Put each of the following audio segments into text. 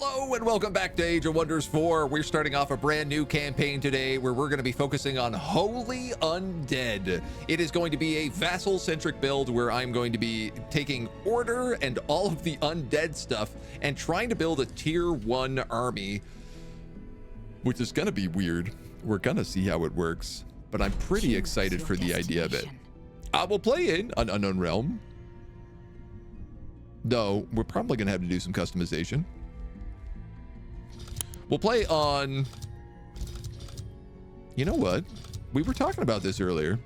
Hello and welcome back to Age of Wonders 4. We're starting off a brand new campaign today where we're going to be focusing on Holy Undead. It is going to be a vassal-centric build where I'm going to be taking order and all of the undead stuff and trying to build a tier 1 army, which is going to be weird. We're going to see how it works, but I'm pretty excited for the idea of it. I will play in an unknown realm, though we're probably going to have to do some customization. We'll play on, you know what? We were talking about this earlier.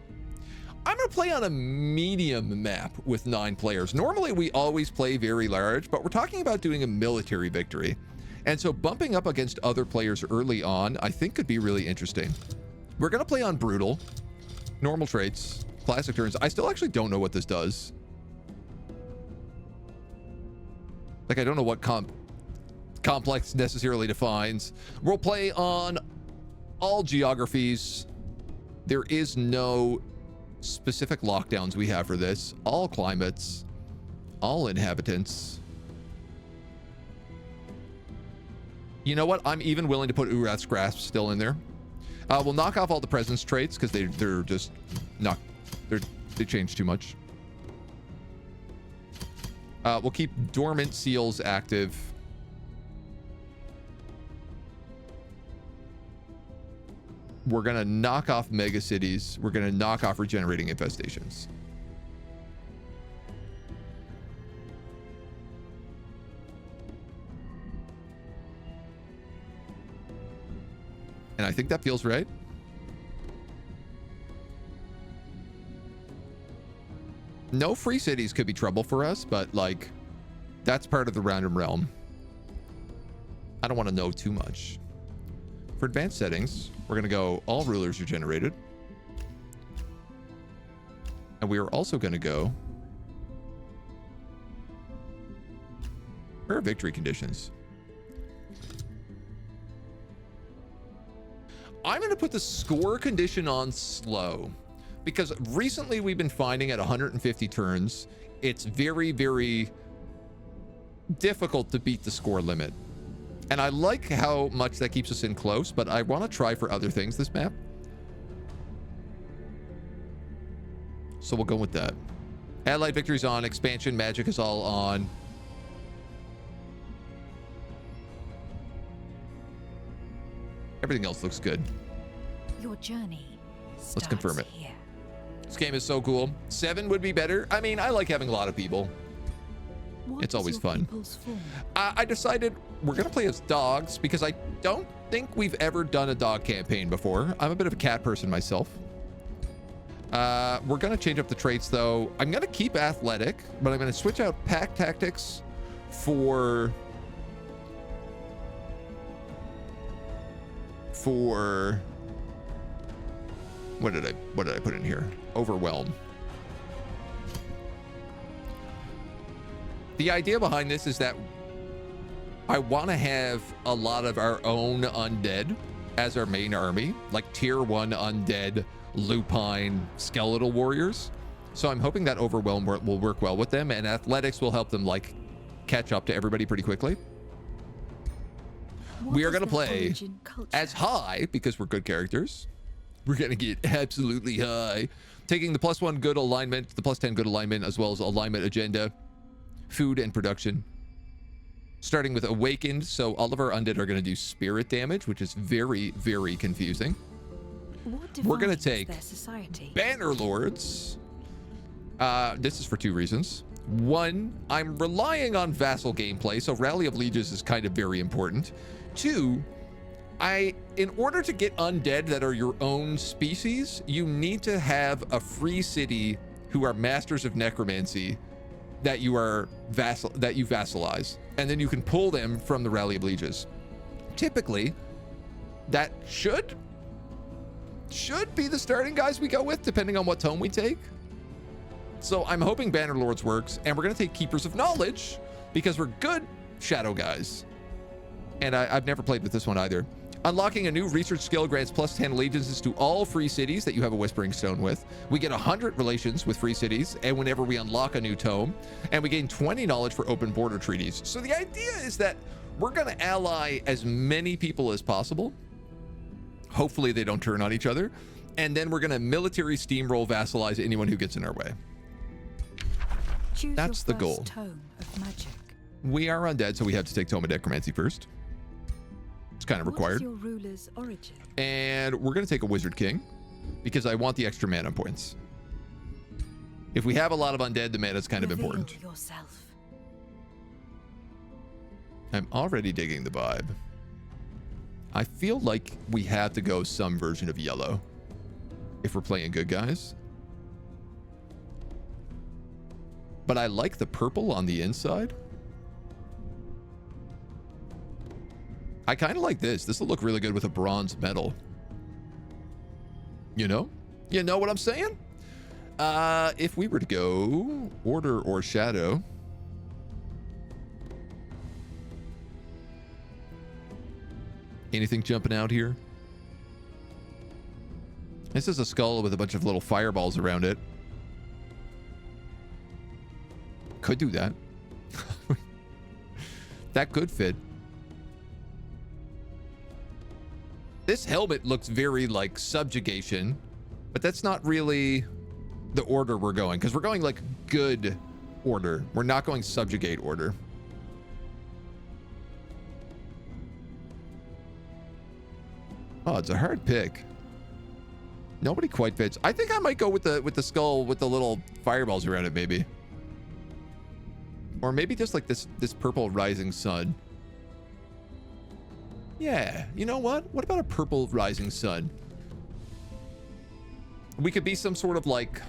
I'm going to play on a medium map with 9 players. Normally, we always play very large, but we're talking about doing a military victory. And so bumping up against other players early on, I think could be really interesting. We're going to play on brutal, normal traits, classic turns. I still actually don't know what this does. Like, I don't know what complex necessarily defines. We'll play on all geographies. There is no specific lockdowns we have for this. All climates, all inhabitants. You know what? I'm even willing to put Urath's Grasp still in there. We'll knock off all the presence traits because they're just not, they change too much. We'll keep dormant seals active. We're going to knock off mega cities. We're going to knock off regenerating infestations. And I think that feels right. No free cities could be trouble for us, but like, that's part of the random realm. I don't want to know too much. For advanced settings, we're going to go all rulers are generated. And we are also going to go, where are victory conditions? I'm going to put the score condition on slow, because recently we've been finding at 150 turns, it's very, very difficult to beat the score limit. And I like how much that keeps us in close, but I want to try for other things this map. So we'll go with that. Allied victory's on, expansion magic is all on. Everything else looks good. Your journey Let's confirm it. Here. This game is so cool. 7 would be better. I mean, I like having a lot of people. It's always fun. I decided we're going to play as dogs because I don't think we've ever done a dog campaign before. I'm a bit of a cat person myself. We're going to change up the traits, though. I'm going to keep athletic, but I'm going to switch out pack tactics for what did I put in here? Overwhelm. The idea behind this is that I want to have a lot of our own undead as our main army, like tier 1 undead, lupine, skeletal warriors. So I'm hoping that overwhelm will work well with them, and athletics will help them like catch up to everybody pretty quickly. We are going to play as high because we're good characters. We're going to get absolutely high, taking the +1 good alignment, the +10 good alignment, as well as alignment agenda, food and production. Starting with awakened, so all of our undead are going to do spirit damage, which is very, very confusing. We're going to take banner lords. This is for 2 reasons. 1, I'm relying on vassal gameplay, so rally of lieges is kind of very important. 2, in order to get undead that are your own species, you need to have a free city who are masters of necromancy that you vassalize, and then you can pull them from the rally of lieges. Typically, that should be the starting guys we go with, depending on what tome we take. So I'm hoping Banner Lords works, and we're going to take Keepers of Knowledge because we're good shadow guys. And I've never played with this one either. Unlocking a new research skill grants +10 allegiances to all free cities that you have a Whispering Stone with. We get 100 relations with free cities, and whenever we unlock a new tome, and we gain 20 knowledge for open border treaties. So the idea is that We're going to ally as many people as possible. Hopefully they don't turn on each other. And then we're going to military steamroll vassalize anyone who gets in our way. That's the goal. Tome of magic. We are undead, so we have to take Tome of Necromancy first. It's kind of required. What is your ruler's origin? And we're going to take a Wizard King because I want the extra mana points. If we have a lot of undead, the mana is kind of important. Yourself. I'm already digging the vibe. I feel like we have to go some version of yellow if we're playing good guys. But I like the purple on the inside. I kind of like this. This will look really good with a bronze medal. You know? You know what I'm saying? If we were to go order or shadow. Anything jumping out here? This is a skull with a bunch of little fireballs around it. Could do that. That could fit. This helmet looks very like subjugation, but that's not really the order we're going, because we're going like good order. We're not going subjugate order. Oh, it's a hard pick. Nobody quite fits. I think I might go with the skull with the little fireballs around it, maybe. Or maybe just like this purple rising sun. Yeah, you know what? What about a purple rising sun? We could be some sort of like,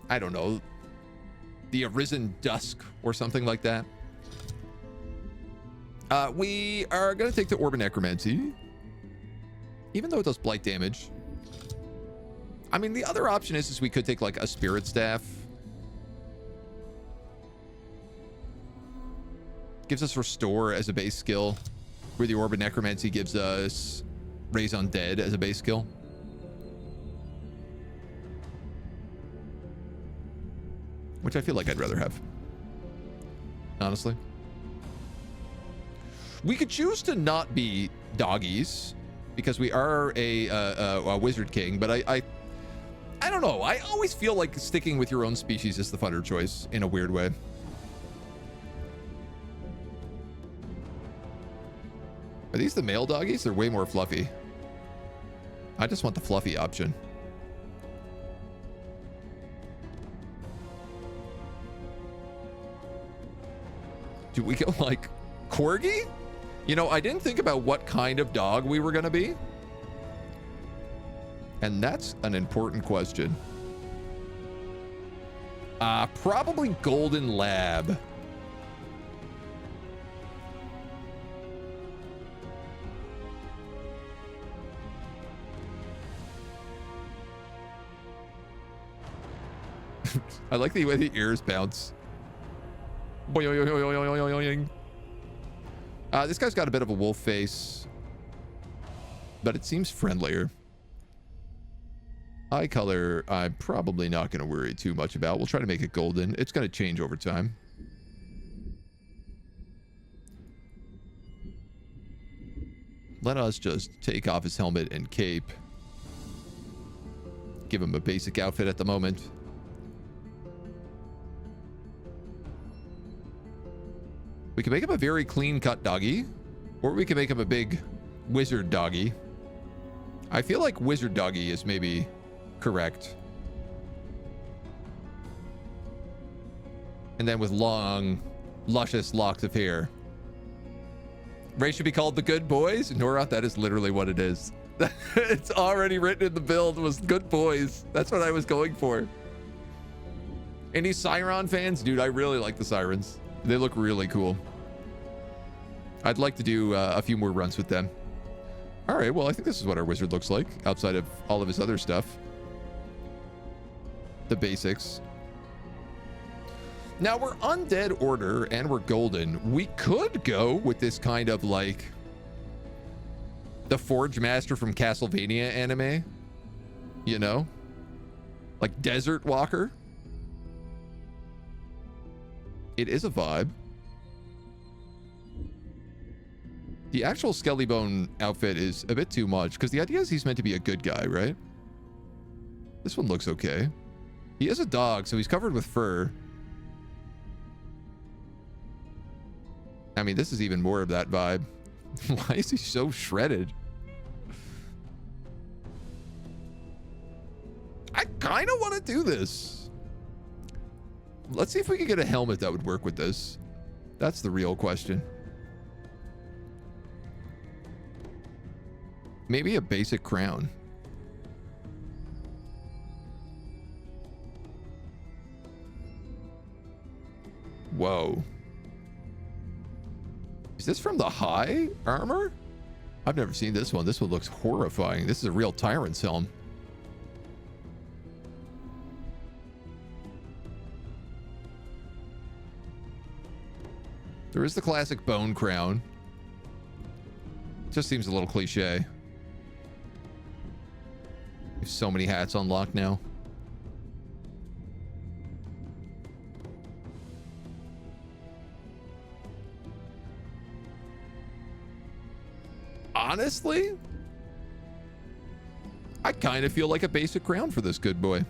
I don't know, the arisen dusk or something like that. We are going to take the Orb of Necromancy. Even though it does blight damage. I mean, the other option is we could take like a spirit staff. Gives us restore as a base skill, where the Orb of Necromancy gives us raise undead as a base skill. Which I feel like I'd rather have, honestly. We could choose to not be doggies because we are a Wizard King, but I don't know. I always feel like sticking with your own species is the funner choice in a weird way. Are these the male doggies? They're way more fluffy. I just want the fluffy option. Do we go like corgi? You know, I didn't think about what kind of dog we were going to be. And that's an important question. Probably golden lab. I like the way the ears bounce. This guy's got a bit of a wolf face, but it seems friendlier. Eye color, I'm probably not going to worry too much about. We'll try to make it golden. It's going to change over time. Let us just take off his helmet and cape. Give him a basic outfit at the moment. We can make him a very clean-cut doggy, or we can make him a big wizard doggy. I feel like wizard doggy is maybe correct. And then with long, luscious locks of hair. Ray should be called the Good Boys. Nora, that is literally what it is. It's already written in the build, was Good Boys. That's what I was going for. Any Siren fans? Dude, I really like the Sirens. They look really cool. I'd like to do a few more runs with them. All right, well, I think this is what our wizard looks like outside of all of his other stuff. The basics. Now, we're undead order and we're golden. We could go with this kind of like the Forge Master from Castlevania anime. You know? Like Desert Walker. It is a vibe. The actual Skelly Bone outfit is a bit too much because the idea is he's meant to be a good guy, right? This one looks okay. He is a dog, so he's covered with fur. I mean, this is even more of that vibe. Why is he so shredded? I kind of want to do this. Let's see if we can get a helmet that would work with this. That's the real question. Maybe a basic crown. Whoa. Is this from the high armor? I've never seen this one. This one looks horrifying. This is a real tyrant's helm. There is the classic bone crown. Just seems a little cliche. We have so many hats unlocked now. Honestly, I kind of feel like a basic crown for this good boy.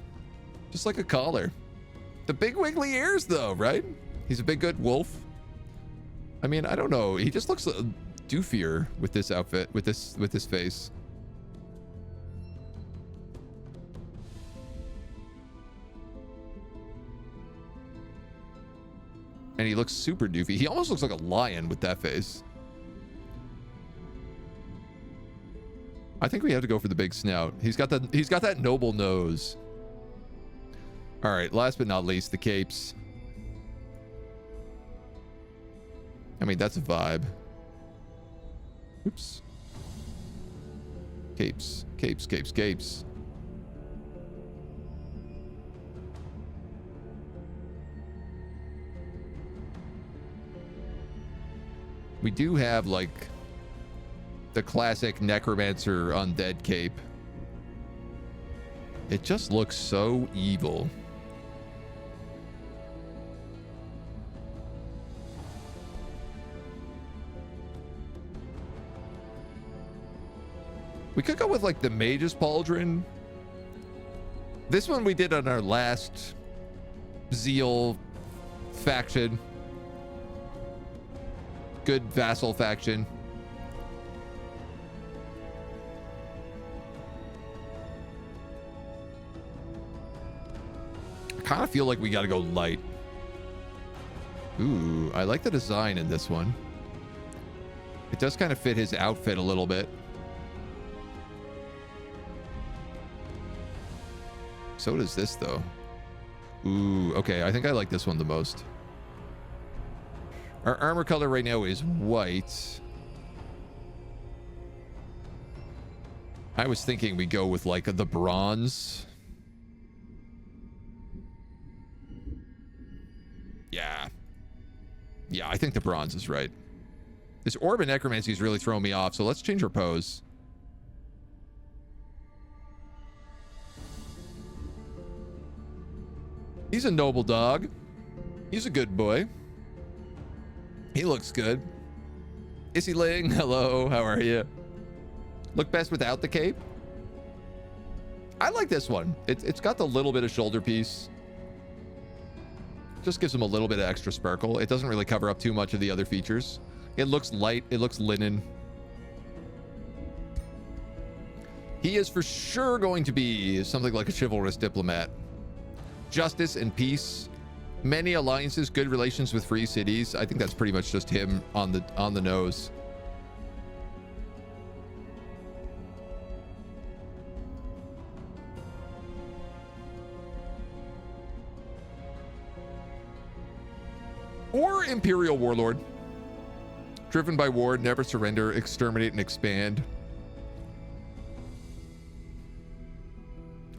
Just like a collar. The big wiggly ears though, right? He's a big good wolf. I mean, I don't know. He just looks doofier with this outfit, with this face. And he looks super doofy. He almost looks like a lion with that face. I think we have to go for the big snout. He's got that noble nose. All right, last but not least, the capes. I mean, that's a vibe. Oops. Capes, capes, capes, capes. We do have like the classic necromancer undead cape. It just looks so evil. We could go with like the mage's pauldron. This one we did on our last Zeal faction. Good vassal faction. I kind of feel like we got to go light. Ooh, I like the design in this one. It does kind of fit his outfit a little bit. So does this though. Ooh, okay, I think I like this one the most. Our armor color right now is white. I was thinking we go with like the bronze. Yeah, I think the bronze is right. This orb of necromancy is really throwing me off, so let's change our pose. He's a noble dog. He's a good boy. He looks good. Issy Ling, hello, how are you? Look best without the cape. I like this one. It's got the little bit of shoulder piece. Just gives him a little bit of extra sparkle. It doesn't really cover up too much of the other features. It looks light. It looks linen. He is for sure going to be something like a chivalrous diplomat. Justice and peace. Many alliances, good relations with free cities. I think that's pretty much just him on the nose. Or Imperial Warlord. Driven by war, never surrender, exterminate, and expand.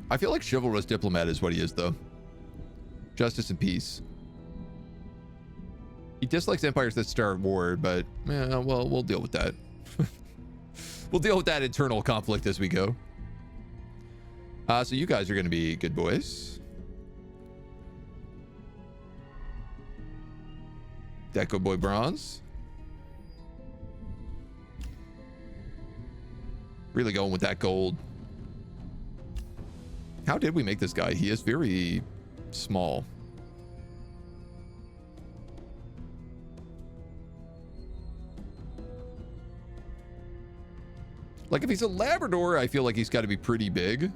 I feel like chivalrous diplomat is what he is, though. Justice and peace. He dislikes empires that start war, but well, we'll deal with that. We'll deal with that internal conflict as we go. So you guys are going to be good boys. Deco Boy Bronze. Really going with that gold. How did we make this guy? He is very small. Like, if he's a Labrador, I feel like he's got to be pretty big.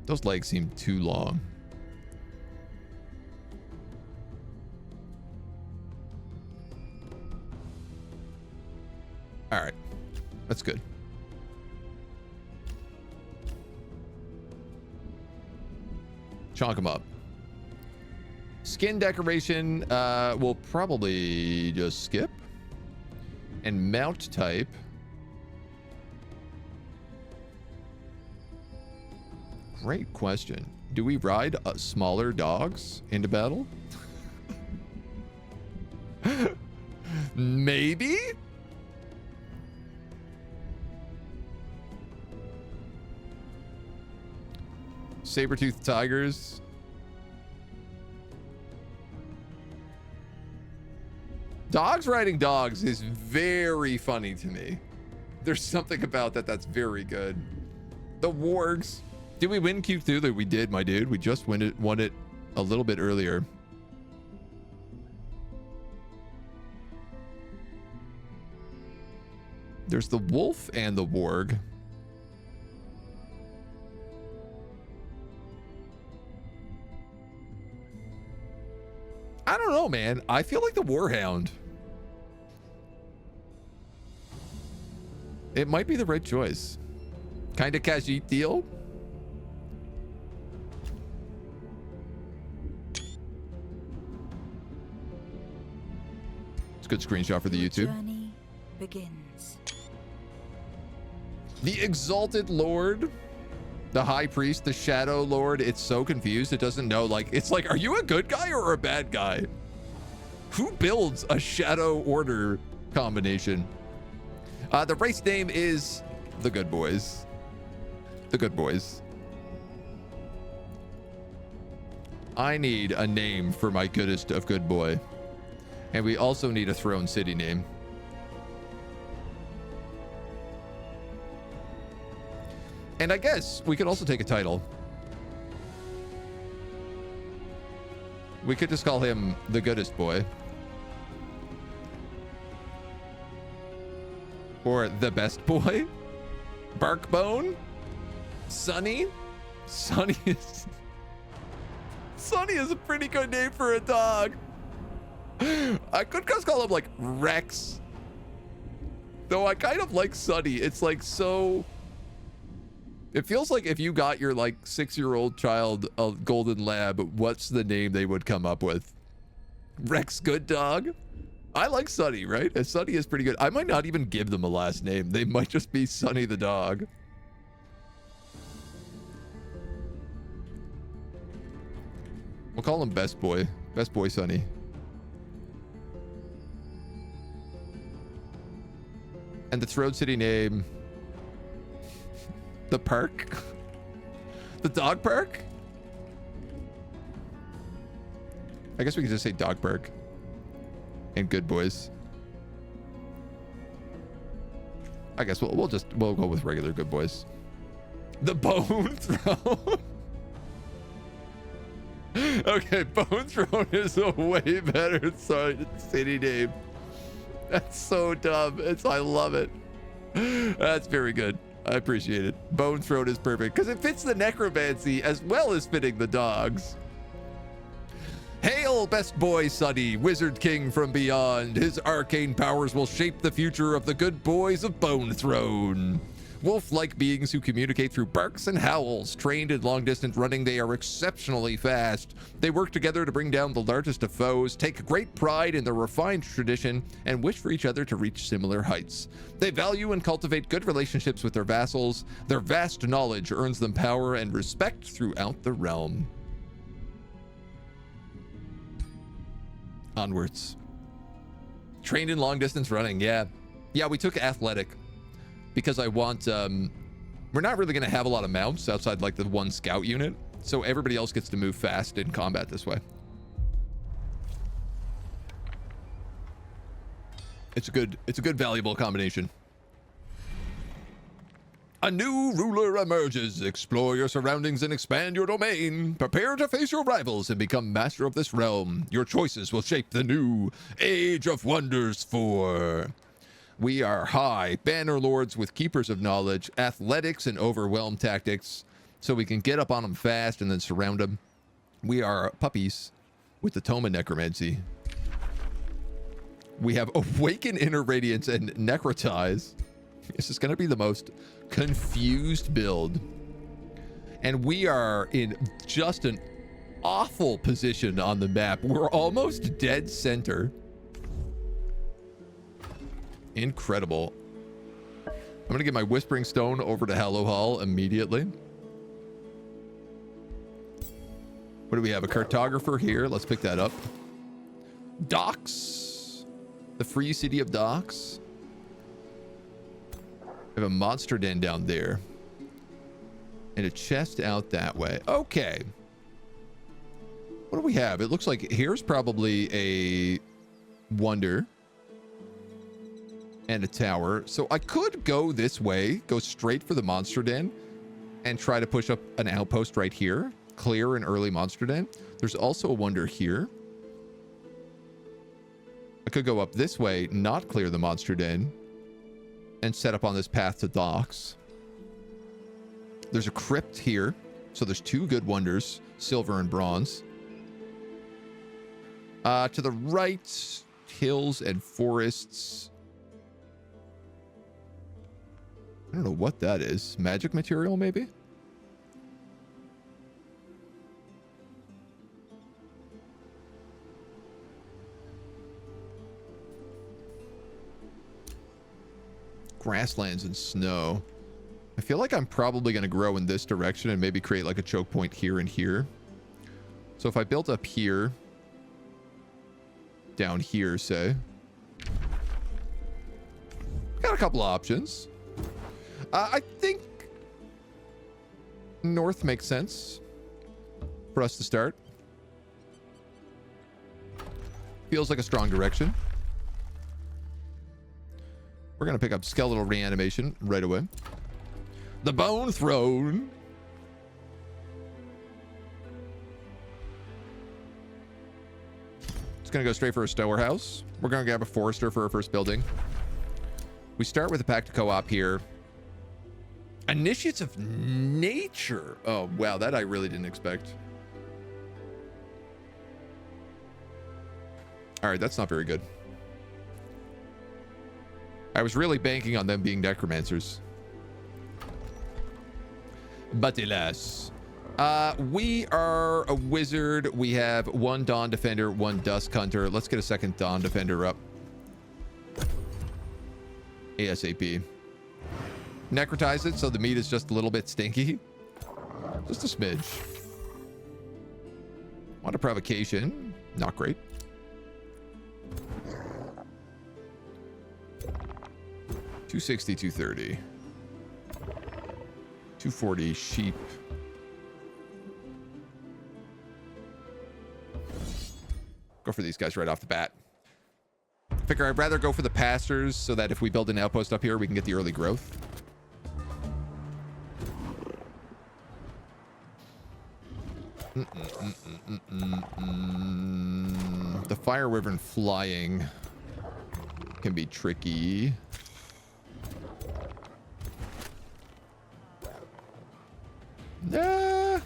Those legs seem too long. All right. That's good. Chalk him up. Skin decoration, we'll probably just skip. And mount type. Great question. Do we ride smaller dogs into battle? Maybe? Saber-toothed tigers. Dogs riding dogs is very funny to me. There's something about that that's very good. The wargs. Did we win Q2? We did, my dude. We just won it a little bit earlier. There's the wolf and the warg. I don't know, man. I feel like the warhound. It might be the right choice. Kind of Khajiit deal. It's a good screenshot for the YouTube. Journey begins. The Exalted Lord. The High Priest, the Shadow Lord. It's so confused. It doesn't know. Like, it's like, are you a good guy or a bad guy? Who builds a Shadow Order combination? The race name is the Good Boys. The Good Boys. I need a name for my goodest of good boy. And we also need a Throne City name. And I guess we could also take a title. We could just call him the Goodest Boy. Or the Best Boy. Barkbone. Sunny. Sunny is a pretty good name for a dog. I could just call him like Rex. Though I kind of like Sunny. It's like so... It feels like if you got your like 6-year-old child a golden lab, what's the name they would come up with? Rex Good Dog? I like Sunny, right? And Sunny is pretty good. I might not even give them a last name. They might just be Sunny the dog. We'll call him Best Boy. Best Boy Sunny. And the Throne City name... The park? The dog park? I guess we could just say dog park. And Good Boys. I guess we'll go with regular Good Boys. The Bone Throne. Okay, Bone Throne is a way better city name. That's so dumb. I love it. That's very good. I appreciate it. Bone Throne is perfect because it fits the necromancy as well as fitting the dogs. Hail, Best Boy Sunny, Wizard King from beyond. His arcane powers will shape the future of the good boys of Bone Throne. Wolf-like beings who communicate through barks and howls. Trained in long-distance running, they are exceptionally fast. They work together to bring down the largest of foes, take great pride in their refined tradition, and wish for each other to reach similar heights. They value and cultivate good relationships with their vassals. Their vast knowledge earns them power and respect throughout the realm. Onwards. Trained in long-distance running, yeah. Yeah, we took athletic. Because I want, we're not really going to have a lot of mounts outside like the one scout unit. So everybody else gets to move fast in combat this way. It's a good valuable combination. A new ruler emerges. Explore your surroundings and expand your domain. Prepare to face your rivals and become master of this realm. Your choices will shape the new Age of Wonders 4. We are high banner lords with keepers of knowledge, athletics, and overwhelm tactics, so we can get up on them fast and then surround them. We are puppies with the tome of necromancy. We have Awaken Inner Radiance and Necrotize. This is going to be the most confused build. And we are in just an awful position on the map. We're almost dead center. Incredible. I'm going to get my Whispering Stone over to Hallow Hall immediately. What do we have? A cartographer here. Let's pick that up. Docks. The free city of Docks. We have a monster den down there. And a chest out that way. Okay. What do we have? It looks like here's probably a wonder. And a tower. So I could go this way. Go straight for the monster den. And try to push up an outpost right here. Clear an early monster den. There's also a wonder here. I could go up this way. Not clear the monster den. And set up on this path to Docks. There's a crypt here. So there's two good wonders. Silver and bronze. To the right. Hills and forests. I don't know what that is. Magic material, maybe? Grasslands and snow. I feel like I'm probably going to grow in this direction and maybe create like a choke point here and here. So if I built up here, down here, say. Got a couple of options. I think north makes sense for us to start. Feels like a strong direction. We're going to pick up skeletal reanimation right away. The Bone Throne. It's going to go straight for a storehouse. We're going to grab a forester for our first building. We start with a pact co-op here. Initiates of Nature. Oh, wow. That I really didn't expect. All right. That's not very good. I was really banking on them being necromancers. But alas. We are a wizard. We have one Dawn Defender, one Dusk Hunter. Let's get a second Dawn Defender up. ASAP. Necrotize it so the meat is just a little bit stinky. Just a smidge. Want a provocation. Not great. $260, $230. $240 sheep. Go for these guys right off the bat. Figure I'd rather go for the pastors so that if we build an outpost up here, we can get the early growth. The Fire Wyvern flying can be tricky. Nah.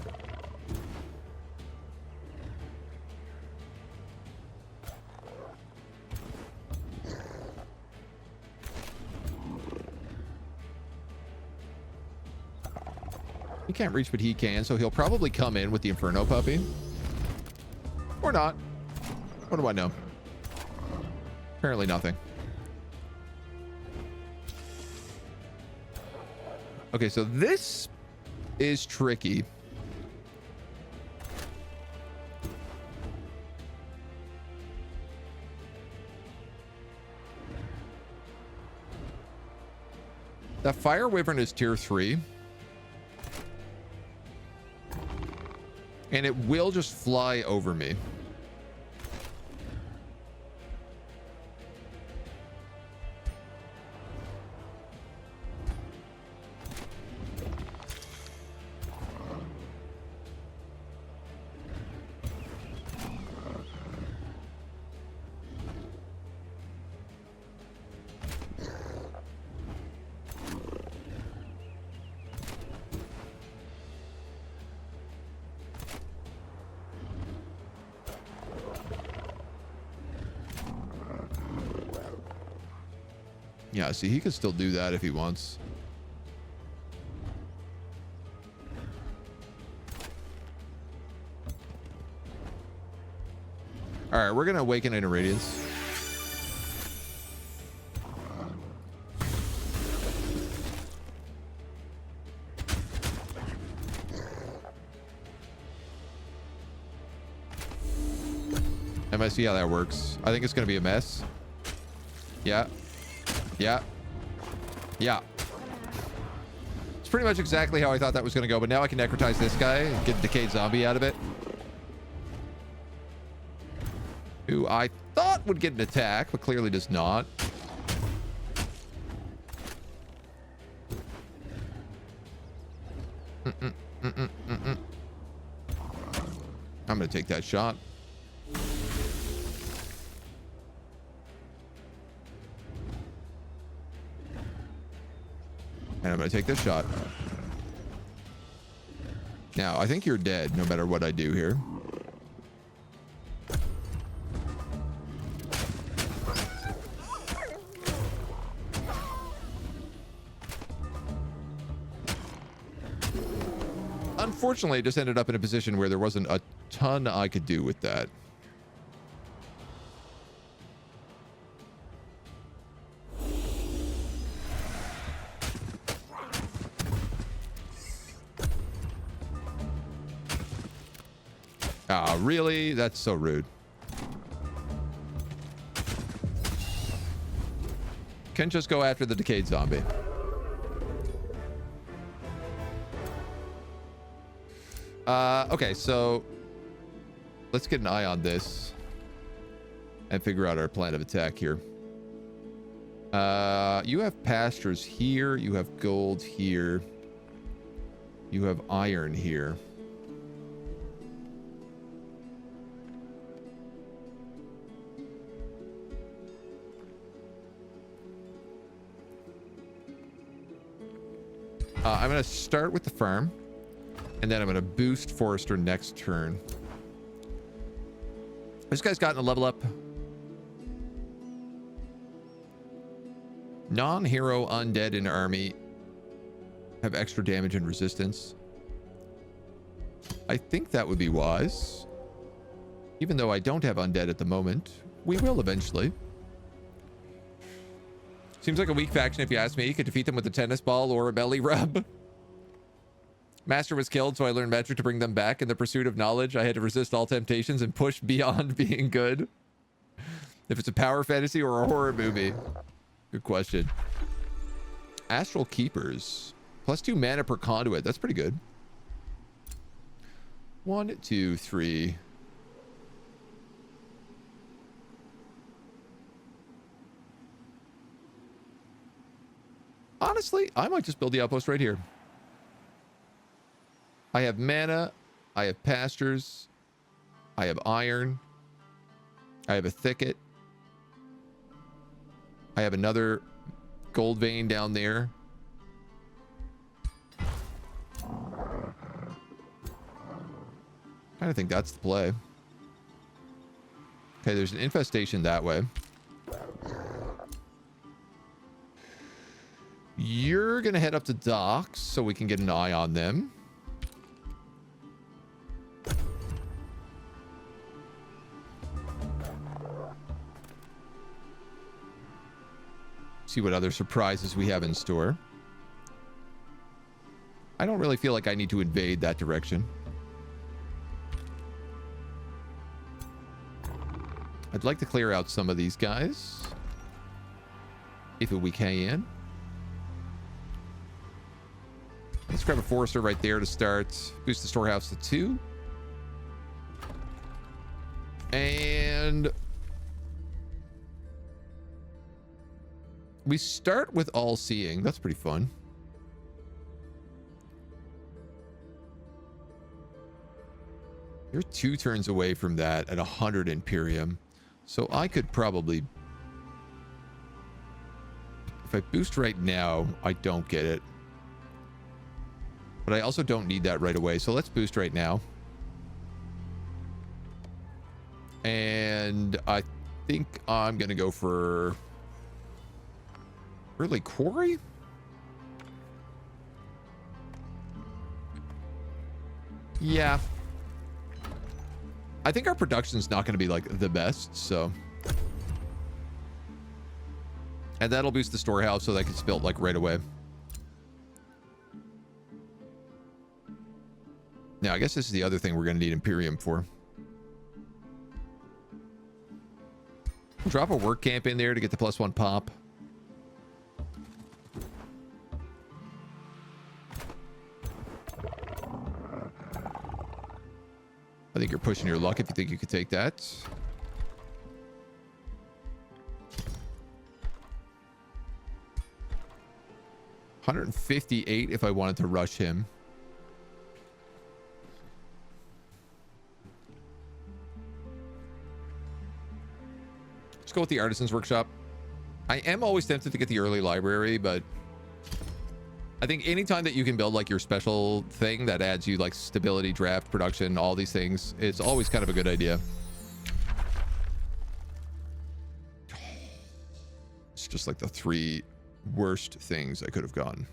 He can't reach, but he can, so he'll probably come in with the Inferno Puppy. Or not. What do I know? Apparently nothing. Okay, so this is tricky. The Fire Wyvern is tier 3. And it will just fly over me. 'Cause Yeah, see, he could still do that if he wants. All right, we're going to awaken into radiance. And I see how that works. I think it's going to be a mess. Yeah. Yeah. Yeah. It's pretty much exactly how I thought that was going to go, but now I can necrotize this guy and get a decayed zombie out of it. Who I thought would get an attack, but clearly does not. I'm going to take that shot. And I'm going to take this shot. Now, I think you're dead no matter what I do here. Unfortunately, I just ended up in a position where there wasn't a ton I could do with that. Ah, really? That's so rude. Can just go after the decayed zombie. Okay, so let's get an eye on this and figure out our plan of attack here. You have pastures here. You have gold here. You have iron here. I'm going to start with the farm. And then I'm going to boost Forester next turn. This guy's gotten a level up. Non-hero undead in army have extra damage and resistance. I think that would be wise. Even though I don't have undead at the moment. We will eventually. Seems like a weak faction if you ask me. You could defeat them with a tennis ball or a belly rub. Master was killed, so I learned magic to bring them back. In the pursuit of knowledge, I had to resist all temptations and push beyond being good. If it's a power fantasy or a horror movie. Good question. Astral Keepers. +2 mana per conduit. That's pretty good. 1, 2, 3. Honestly, I might just build the outpost right here. I have mana, I have pastures, I have iron, I have a thicket, I have another gold vein down there. I think that's the play. Okay, there's an infestation that way. You're going to head up to docks so we can get an eye on them. See what other surprises we have in store. I don't really feel like I need to invade that direction. I'd like to clear out some of these guys. If we can. Let's grab a forester right there to start. Boost the storehouse to 2. And we start with all seeing. That's pretty fun. You're 2 turns away from that at 100 Imperium. So I could probably... If I boost right now, I don't get it. But I also don't need that right away. So let's boost right now. And I think I'm going to go for... Early quarry? Yeah. I think our production's not going to be like the best, so. And that'll boost the storehouse so that gets built like right away. Now, I guess this is the other thing we're going to need Imperium for. Drop a work camp in there to get the +1 pop. I think you're pushing your luck if you think you could take that. $158 if I wanted to rush him. Let's go with the Artisan's Workshop. I am always tempted to get the early library, but I think anytime that you can build like your special thing that adds you like stability, draft, production, all these things, it's always kind of a good idea. It's just like the 3 worst things I could have gotten.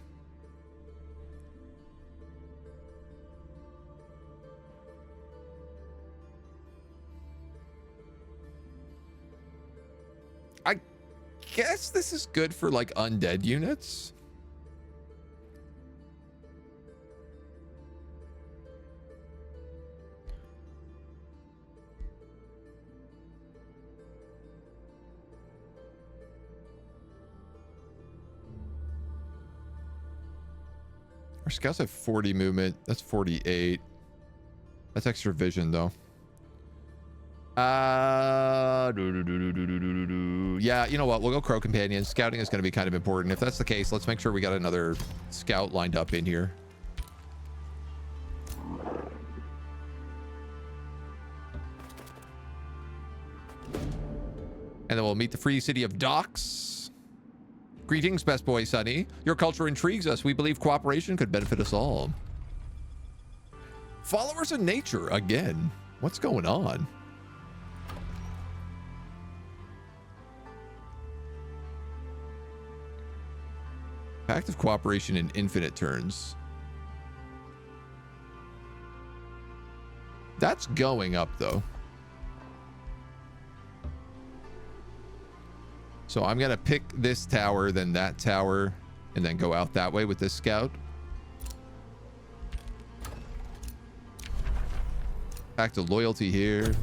I guess this is good for like undead units. Our scouts have 40 movement. That's 48. That's extra vision, though. Yeah, you know what? We'll go Crow Companion. Scouting is going to be kind of important. If that's the case, let's make sure we got another scout lined up in here. And then we'll meet the free city of Docks. Greetings, best boy Sonny. Your culture intrigues us. We believe cooperation could benefit us all. Followers of nature again. What's going on? Pact of cooperation in infinite turns. That's going up though. So I'm going to pick this tower, then that tower, and then go out that way with this scout. Pact of loyalty here.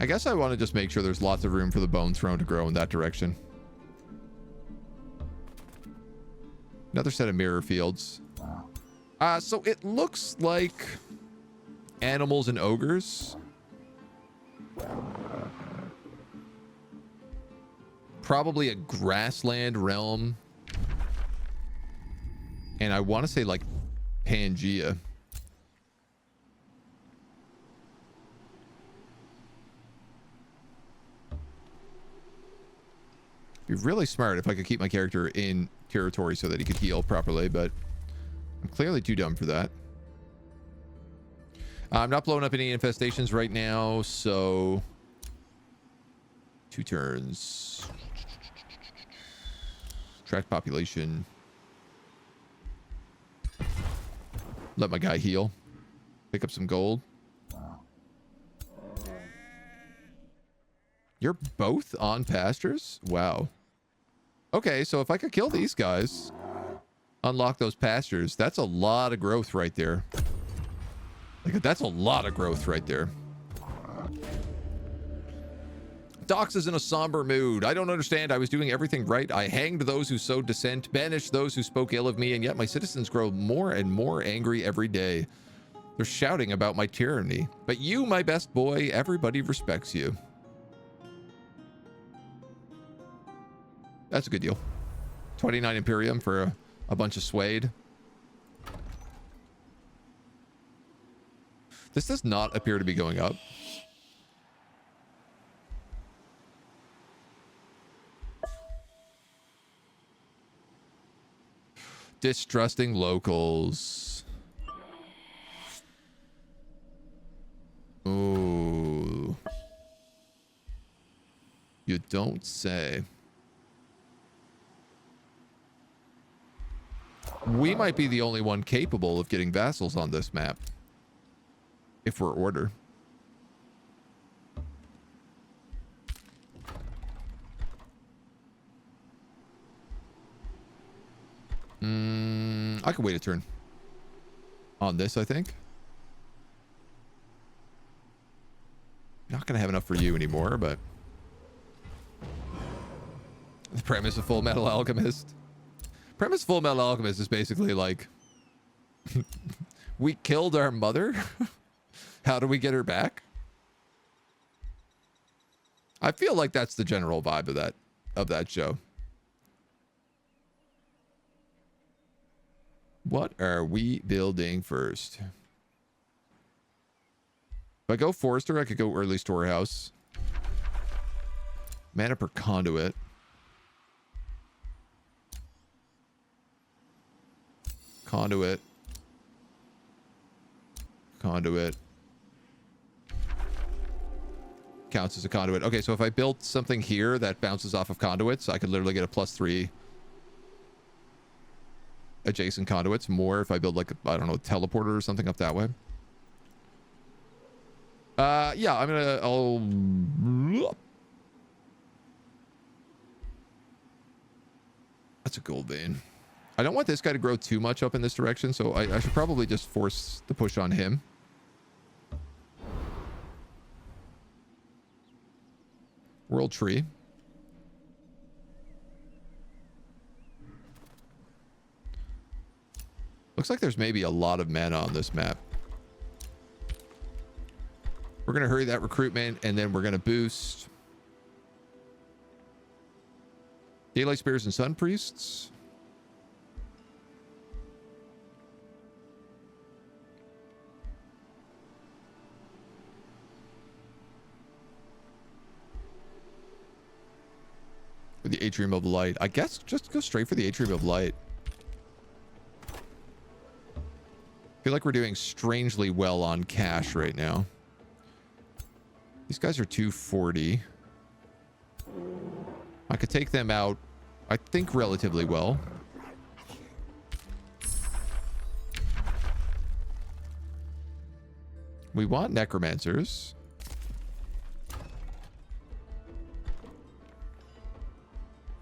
I guess I want to just make sure there's lots of room for the Bone Throne to grow in that direction. Another set of mirror fields. So it looks like animals and ogres. Probably a grassland realm. And I want to say like Pangea. Be really smart if I could keep my character in territory so that he could heal properly, but I'm clearly too dumb for that. I'm not blowing up any infestations right now, so 2 turns. Track population. Let my guy heal. Pick up some gold. You're both on pastures? Wow. Okay, so if I could kill these guys, unlock those pastures, that's a lot of growth right there. Like, that's a lot of growth right there. Dox is in a somber mood. I don't understand. I was doing everything right. I hanged those who sowed dissent, banished those who spoke ill of me, and yet my citizens grow more and more angry every day. They're shouting about my tyranny. But you, my best boy, everybody respects you. That's a good deal. 29 Imperium for a bunch of suede. This does not appear to be going up. Distrusting locals. Oh. You don't say. We might be the only one capable of getting vassals on this map. If we're order. I could wait a turn. On this, I think. Not going to have enough for you anymore, but... The premise of Full Metal Alchemist. Premise of Full Metal Alchemist is basically like... we killed our mother? How do we get her back? I feel like that's the general vibe of that show. What are we building first? If I go Forester, I could go Early Storehouse. Mana per Conduit. Conduit. Conduit. Counts as a conduit. Okay, so if I built something here that bounces off of conduits, I could literally get a +3 adjacent conduits more if I build like, I don't know, a teleporter or something up that way. Yeah, that's a gold vein. I don't want this guy to grow too much up in this direction, so I should probably just force the push on him. World Tree. Looks like there's maybe a lot of mana on this map. We're going to hurry that recruitment, and then we're going to boost Daylight Spears and Sun Priests. For the Atrium of Light. I guess just go straight for the Atrium of Light. I feel like we're doing strangely well on cash right now. These guys are 240. I could take them out, I think, relatively well. We want necromancers.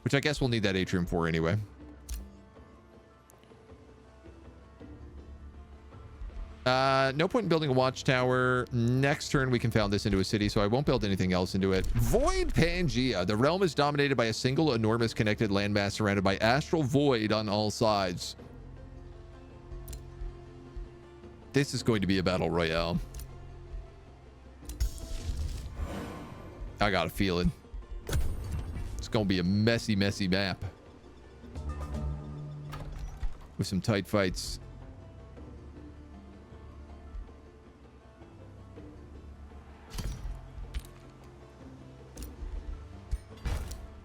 Which I guess we'll need that atrium for anyway. No point in building a watchtower. Next turn, we can found this into a city, so I won't build anything else into it. Void Pangea. The realm is dominated by a single enormous connected landmass surrounded by astral void on all sides. This is going to be a battle royale. I got a feeling. It's going to be a messy, messy map. With some tight fights.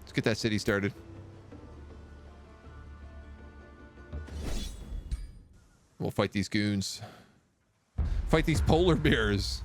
Let's get that city started. We'll fight these goons. Fight these polar bears.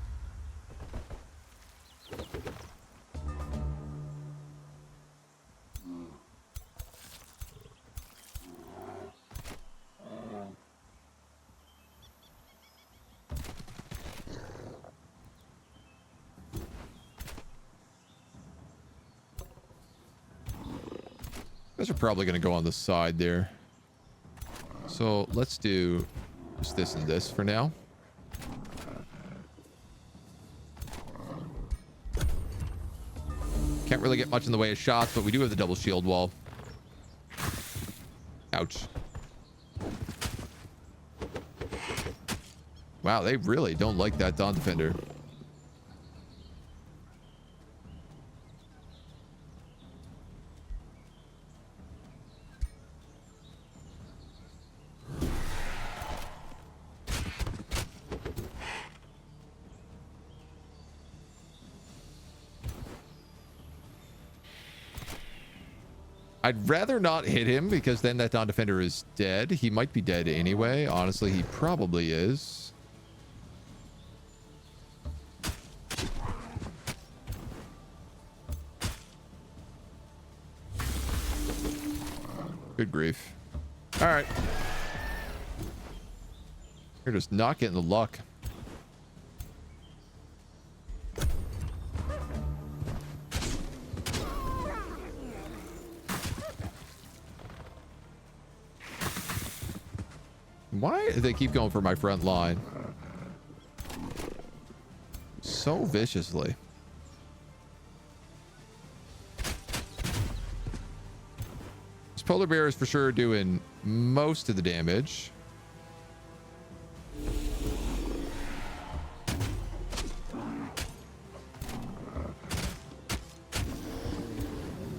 Those are probably going to go on the side there. So let's do just this and this for now. Can't really get much in the way of shots, but we do have the double shield wall. Ouch. Wow, they really don't like that Dawn Defender. I'd rather not hit him because then that Dawn Defender is dead. He might be dead anyway. Honestly, he probably is. Good grief. All right. You're just not getting the luck. Why do they keep going for my front line? So viciously. This polar bear is for sure doing most of the damage.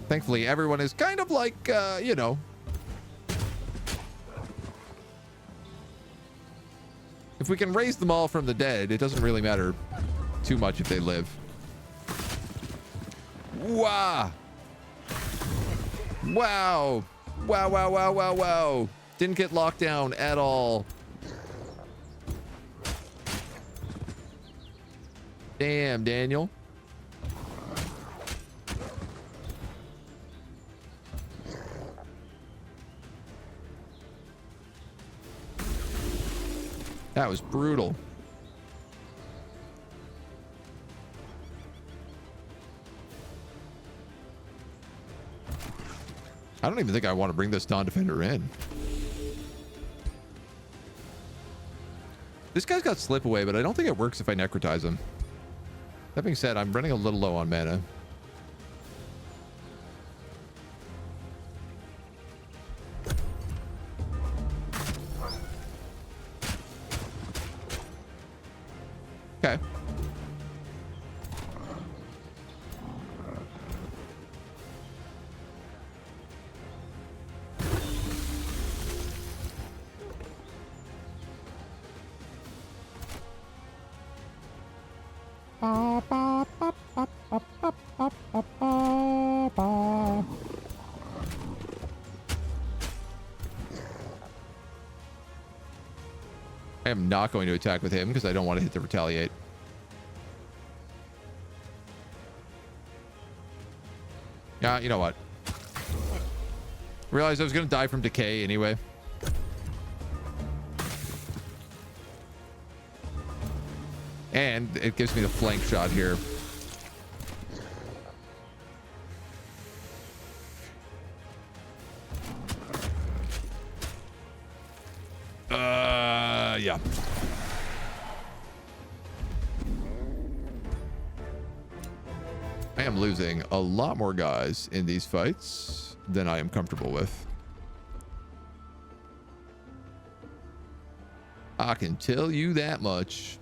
Thankfully, everyone is kind of like, you know. If we can raise them all from the dead, it doesn't really matter too much if they live. Wow. Wow. Wow, wow, wow, wow, wow. Didn't get locked down at all. Damn, Daniel. That was brutal. I don't even think I want to bring this Dawn Defender in. This guy's got slip away, but I don't think it works if I necrotize him. That being said, I'm running a little low on mana. Okay. I am not going to attack with him because I don't want to hit the retaliate. Yeah, you know what? Realized I was going to die from decay anyway. And it gives me the flank shot here. Yeah. I am losing a lot more guys in these fights than I am comfortable with. I can tell you that much.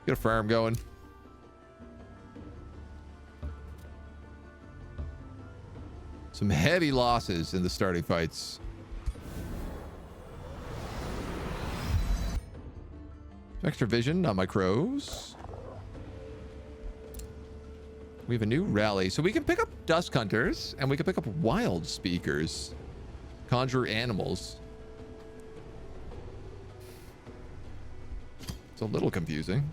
Get a farm going. Some heavy losses in the starting fights. Extra vision on my crows. We have a new rally. So we can pick up dusk hunters and we can pick up wild speakers. Conjure animals. It's a little confusing.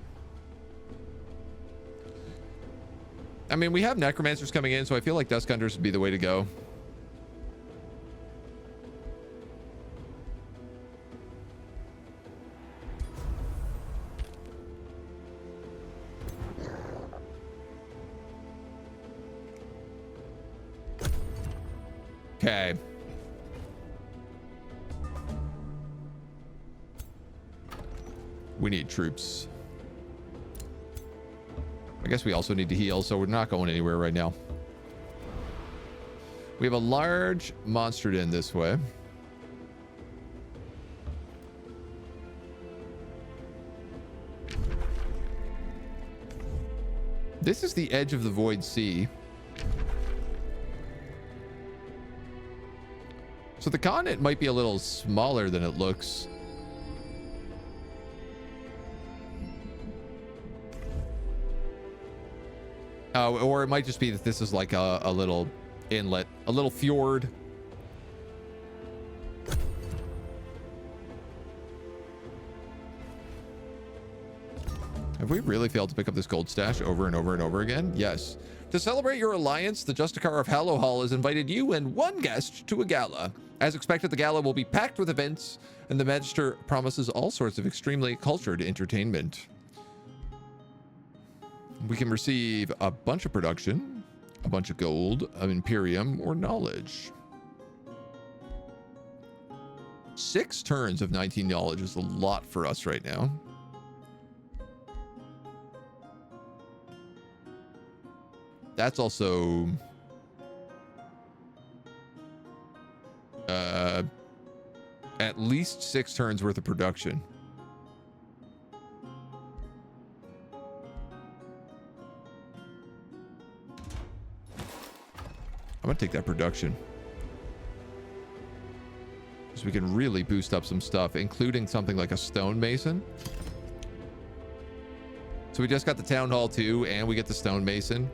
I mean, we have necromancers coming in, so I feel like dusk hunters would be the way to go. Okay. We need troops. I guess we also need to heal, so we're not going anywhere right now. We have a large monster den this way. This is the edge of the Void Sea. So the continent might be a little smaller than it looks. Or it might just be that this is like a little inlet, a little fjord. Have we really failed to pick up this gold stash over and over and over again? Yes. To celebrate your alliance, the Justicar of Hallowhall has invited you and one guest to a gala. As expected, the gala will be packed with events, and the Magister promises all sorts of extremely cultured entertainment. We can receive a bunch of production, a bunch of gold, of Imperium, or knowledge. 6 turns of 19 knowledge is a lot for us right now. That's also at least 6 turns worth of production. I'm gonna take that production, so we can really boost up some stuff, including something like a stonemason. So we just got the town hall too, and we get the stonemason.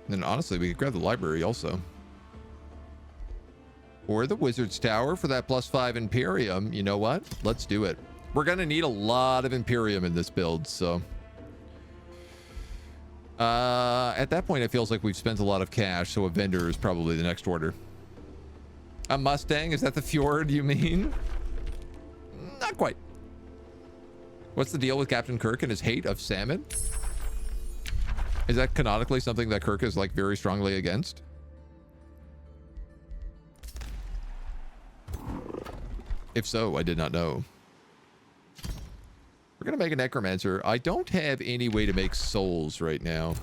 And then honestly, we could grab the library also. Or the wizard's tower for that +5 Imperium. You know what? Let's do it. We're going to need a lot of Imperium in this build, so. At that point, it feels like we've spent a lot of cash, so a vendor is probably the next order. A Mustang? Is that the Fjord you mean? Not quite. What's the deal with Captain Kirk and his hate of salmon? Is that canonically something that Kirk is like very strongly against? If so, I did not know. We're going to make a necromancer. I don't have any way to make souls right now,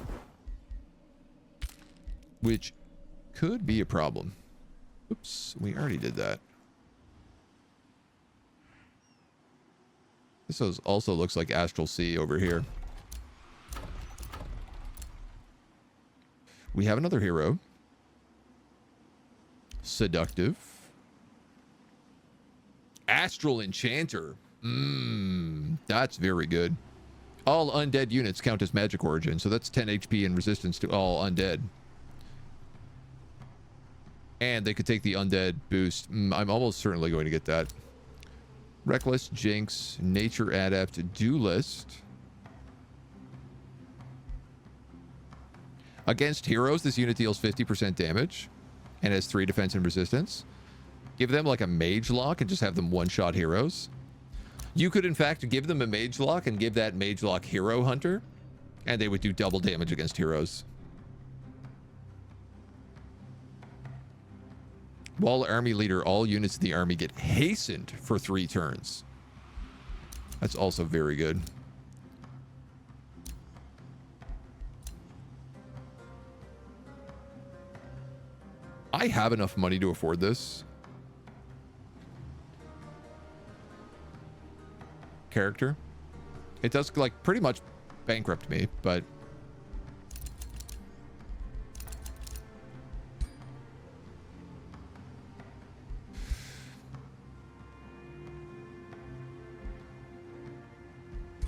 which could be a problem. Oops, we already did that. This also looks like Astral Sea over here. We have another hero. Seductive. Astral Enchanter. That's very good. All undead units count as magic origin, so that's 10 HP and resistance to all undead. And they could take the undead boost. I'm almost certainly going to get that. Reckless, Jinx, Nature Adept, Duelist. Against heroes, this unit deals 50% damage and has 3 defense and resistance. Give them like a mage lock and just have them one-shot heroes. You could, in fact, give them a mage lock and give that mage lock Hero Hunter, and they would do double damage against heroes. While army leader, all units of the army get hastened for 3 turns. That's also very good. I have enough money to afford this. Character. It does like pretty much bankrupt me, but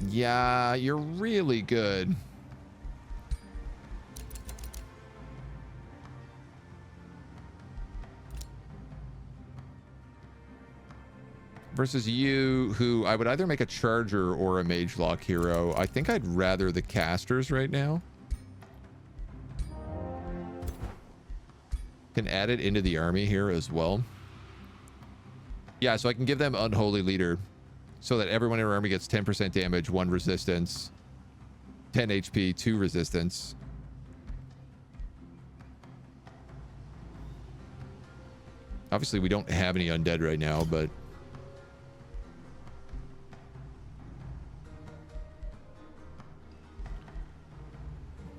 yeah, you're really good. Versus you, who I would either make a charger or a mage lock hero. I think I'd rather the casters right now. Can add it into the army here as well. Yeah, so I can give them Unholy Leader so that everyone in our army gets 10% damage, 1 resistance, 10 HP, 2 resistance. Obviously, we don't have any undead right now, but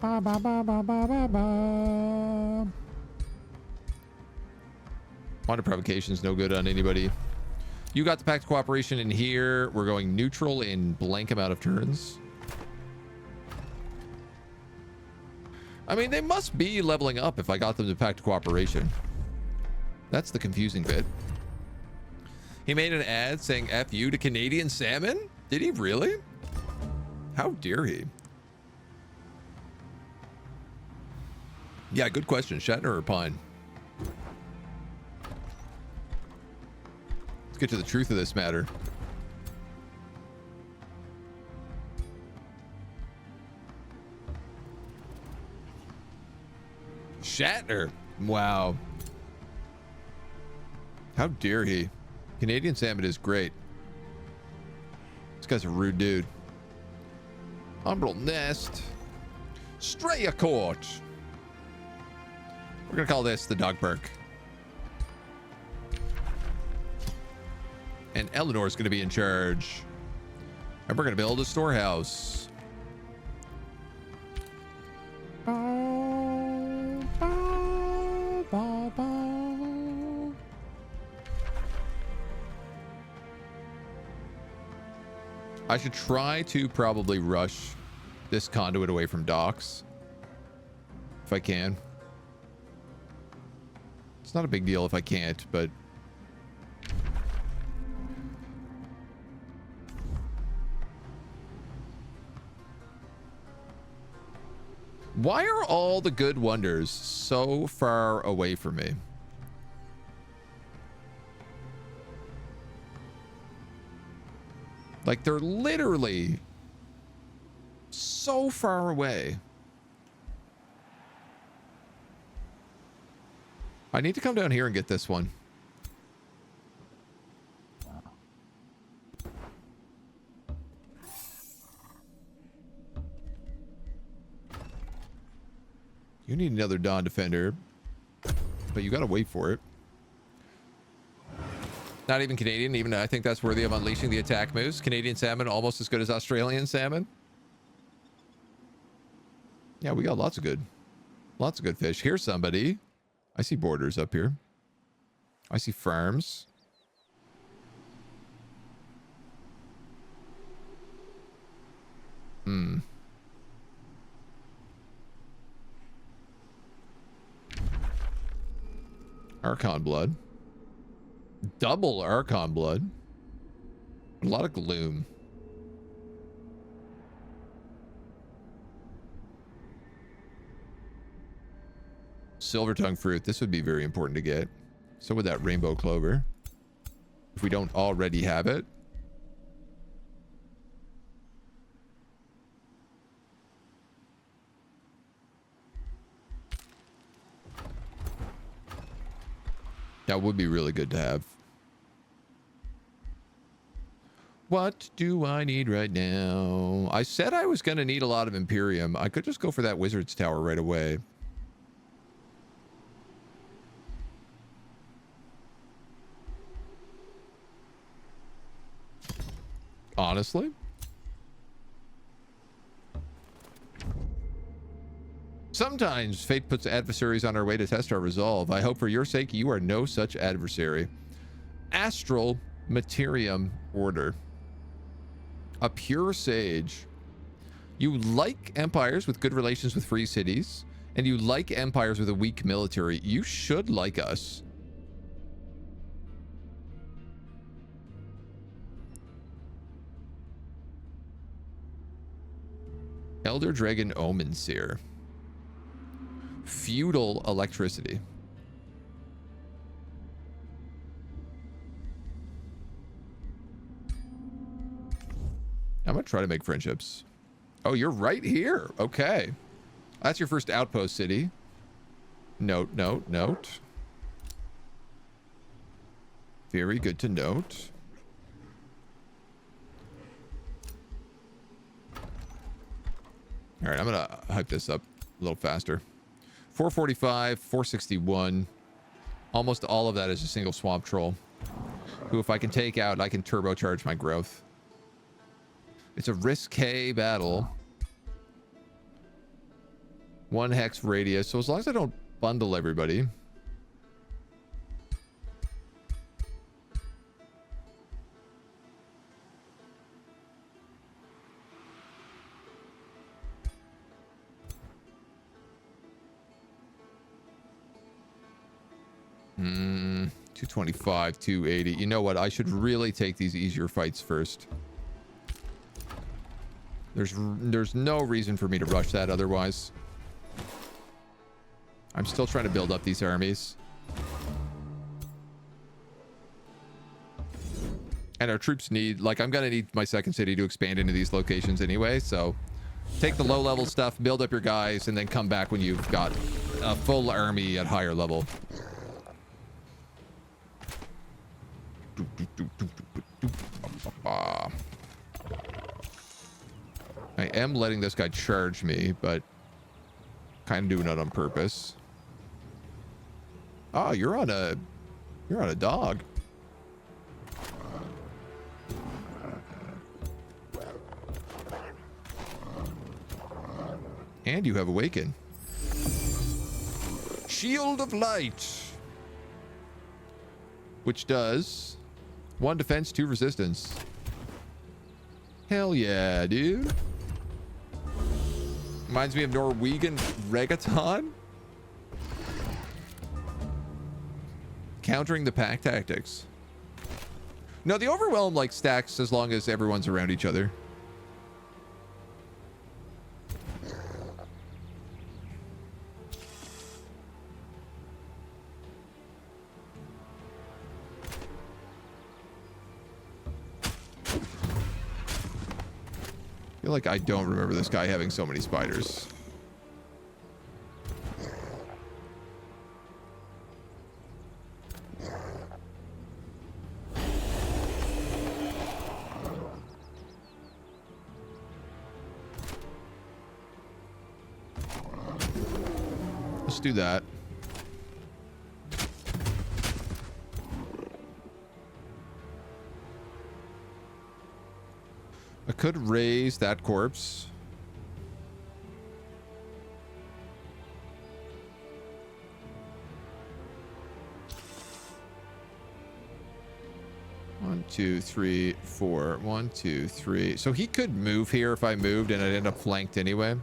ba, ba, ba, ba, ba, ba, ba. Wanted provocation's no good on anybody. You got the Pact Cooperation in here. We're going neutral in blank amount of turns. I mean, they must be leveling up if I got them to Pact Cooperation. That's the confusing bit. He made an ad saying F you to Canadian salmon? Did he really? How dare he? Yeah, good question. Shatner or Pine? Let's get to the truth of this matter. Shatner. Wow. How dare he? Canadian salmon is great. This guy's a rude dude. Umbral nest. Straya court. We're gonna call this the dog park. And Eleanor's gonna be in charge. And we're gonna build a storehouse. I should try to probably rush this conduit away from docks if I can. It's not a big deal if I can't, but why are all the good wonders so far away from me? Like, they're literally so far away. I need to come down here and get this one. You need another Dawn Defender, but you gotta wait for it. Not even Canadian, even I think that's worthy of unleashing the attack moves. Canadian salmon almost as good as Australian salmon. Yeah, we got lots of good fish. Here's somebody. I see borders up here. I see farms. Archon blood. Double Archon blood. A lot of gloom. Silver tongue fruit. This would be very important to get. So would that rainbow clover. If we don't already have it. That would be really good to have. What do I need right now? I said I was going to need a lot of Imperium. I could just go for that Wizard's Tower right away. Honestly. Sometimes fate puts adversaries on our way to test our resolve. I hope for your sake you are no such adversary. Astral Materium Order. A pure sage. You like empires with good relations with free cities, and you like empires with a weak military. You should like us. Elder Dragon Omen Seer. Feudal electricity. I'm gonna try to make friendships. Oh, you're right here. Okay. That's your first outpost city. Note, note, note. Very good to note. All right, I'm gonna hype this up a little faster. 445, 461. Almost all of that is a single swamp troll, who, if I can take out, I can turbocharge my growth. It's a risque battle. 1 hex radius. So as long as I don't bundle everybody. Hmm. 225, 280. You know what? I should really take these easier fights first. There's no reason for me to rush that otherwise. I'm still trying to build up these armies. And our troops need, like, I'm going to need my second city to expand into these locations anyway. So take the low level stuff, build up your guys, and then come back when you've got a full army at higher level. I am letting this guy charge me, but kind of doing it on purpose. Oh, you're on a dog. And you have awakened. Shield of Light. Which does 1 defense, 2 resistance. Hell yeah, dude. Reminds me of Norwegian reggaeton. Countering the pack tactics. No, the overwhelm like stacks as long as everyone's around each other. I feel like I don't remember this guy having so many spiders. Let's do that. I could raise that corpse. One, two, three, four. 1, 2, 3. So he could move here if I moved and I'd end up flanked anyway.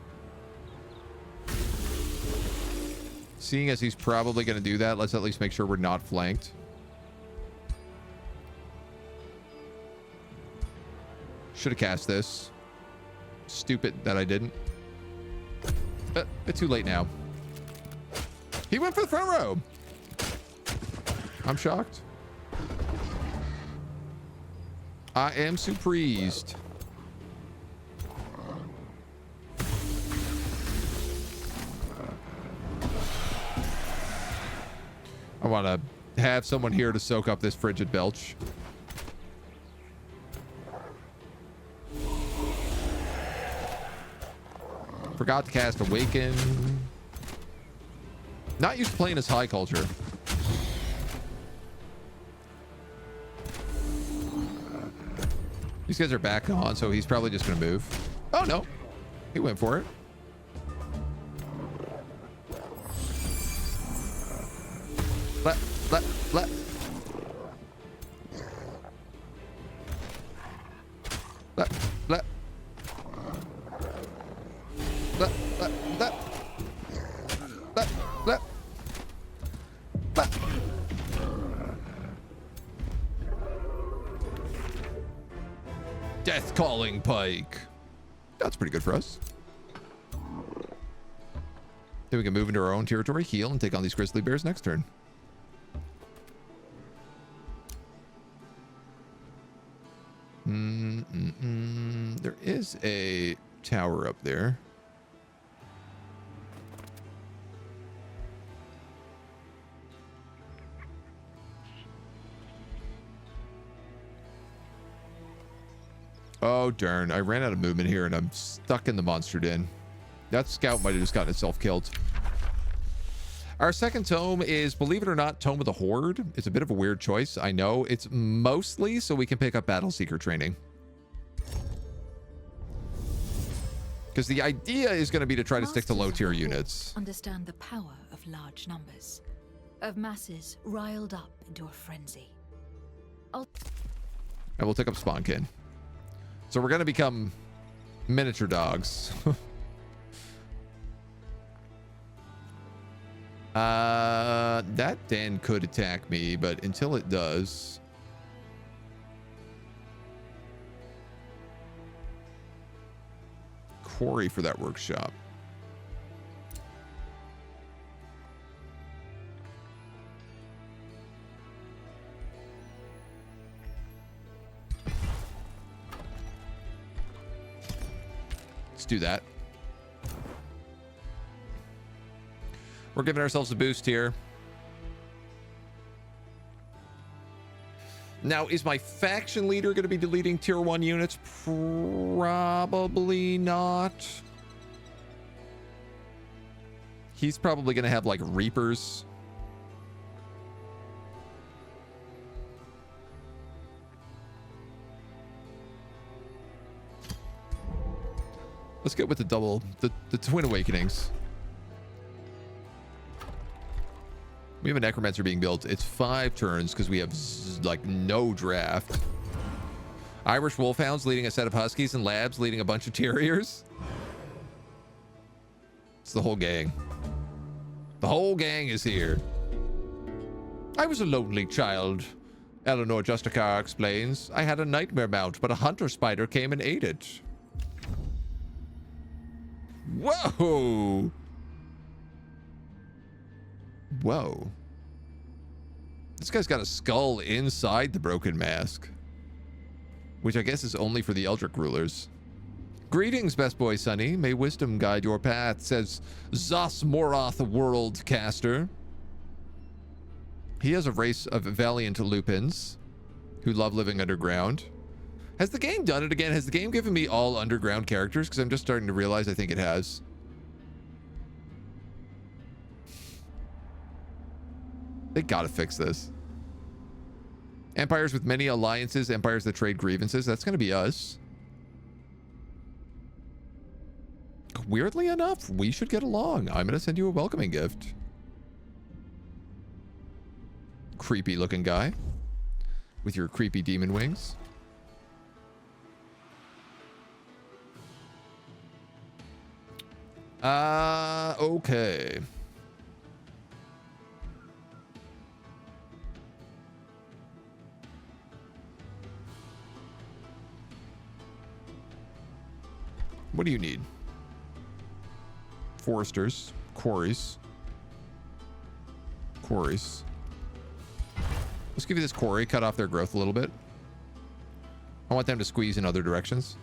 Seeing as he's probably going to do that, let's at least make sure we're not flanked. Should have cast this. Stupid that I didn't. But it's too late now. He went for the front row. I'm shocked. I am surprised. I want to have someone here to soak up this frigid belch. Forgot to cast Awaken. Not used to playing as high culture. These guys are back on, so he's probably just going to move. Oh, no. He went for it. Let. Let. Death Calling Pike. That's pretty good for us. Then we can move into our own territory, heal, and take on these grizzly bears next turn. There is a tower up there. Oh, darn. I ran out of movement here, and I'm stuck in the monster den. That scout might have just gotten itself killed. Our second tome is, believe it or not, Tome of the Horde. It's a bit of a weird choice. I know. It's mostly so we can pick up Battle Seeker training. Because the idea is going to be to try to stick to low-tier units. Understand the power of large numbers, of masses riled up into a frenzy. And we'll take up Spawnkin. So we're going to become miniature dogs. That den could attack me, but until it does... Quarry for that workshop. Let's do that. We're giving ourselves a boost here. Now, is my faction leader going to be deleting tier 1 units? Probably not. He's probably going to have, like, Reapers. Let's get with the Twin Awakenings. We have a Necromancer being built. It's 5 turns because we have, like, no draft. Irish Wolfhounds leading a set of Huskies and Labs leading a bunch of Terriers. It's the whole gang. The whole gang is here. I was a lonely child, Eleanor Justicar explains. I had a nightmare mount, but a hunter spider came and ate it. Whoa! Whoa. This guy's got a skull inside the broken mask, which I guess is only for the Eldritch rulers. Greetings, best boy Sonny. May wisdom guide your path, says Zos Moroth World Caster. He has a race of valiant lupins who love living underground. Has the game done it again? Has the game given me all underground characters? Because I'm just starting to realize I think it has. They gotta fix this. Empires with many alliances, empires that trade grievances. That's gonna be us. Weirdly enough, we should get along. I'm gonna send you a welcoming gift. Creepy looking guy with your creepy demon wings. Okay. What do you need? Foresters, quarries. Quarries. Let's give you this quarry, cut off their growth a little bit. I want them to squeeze in other directions.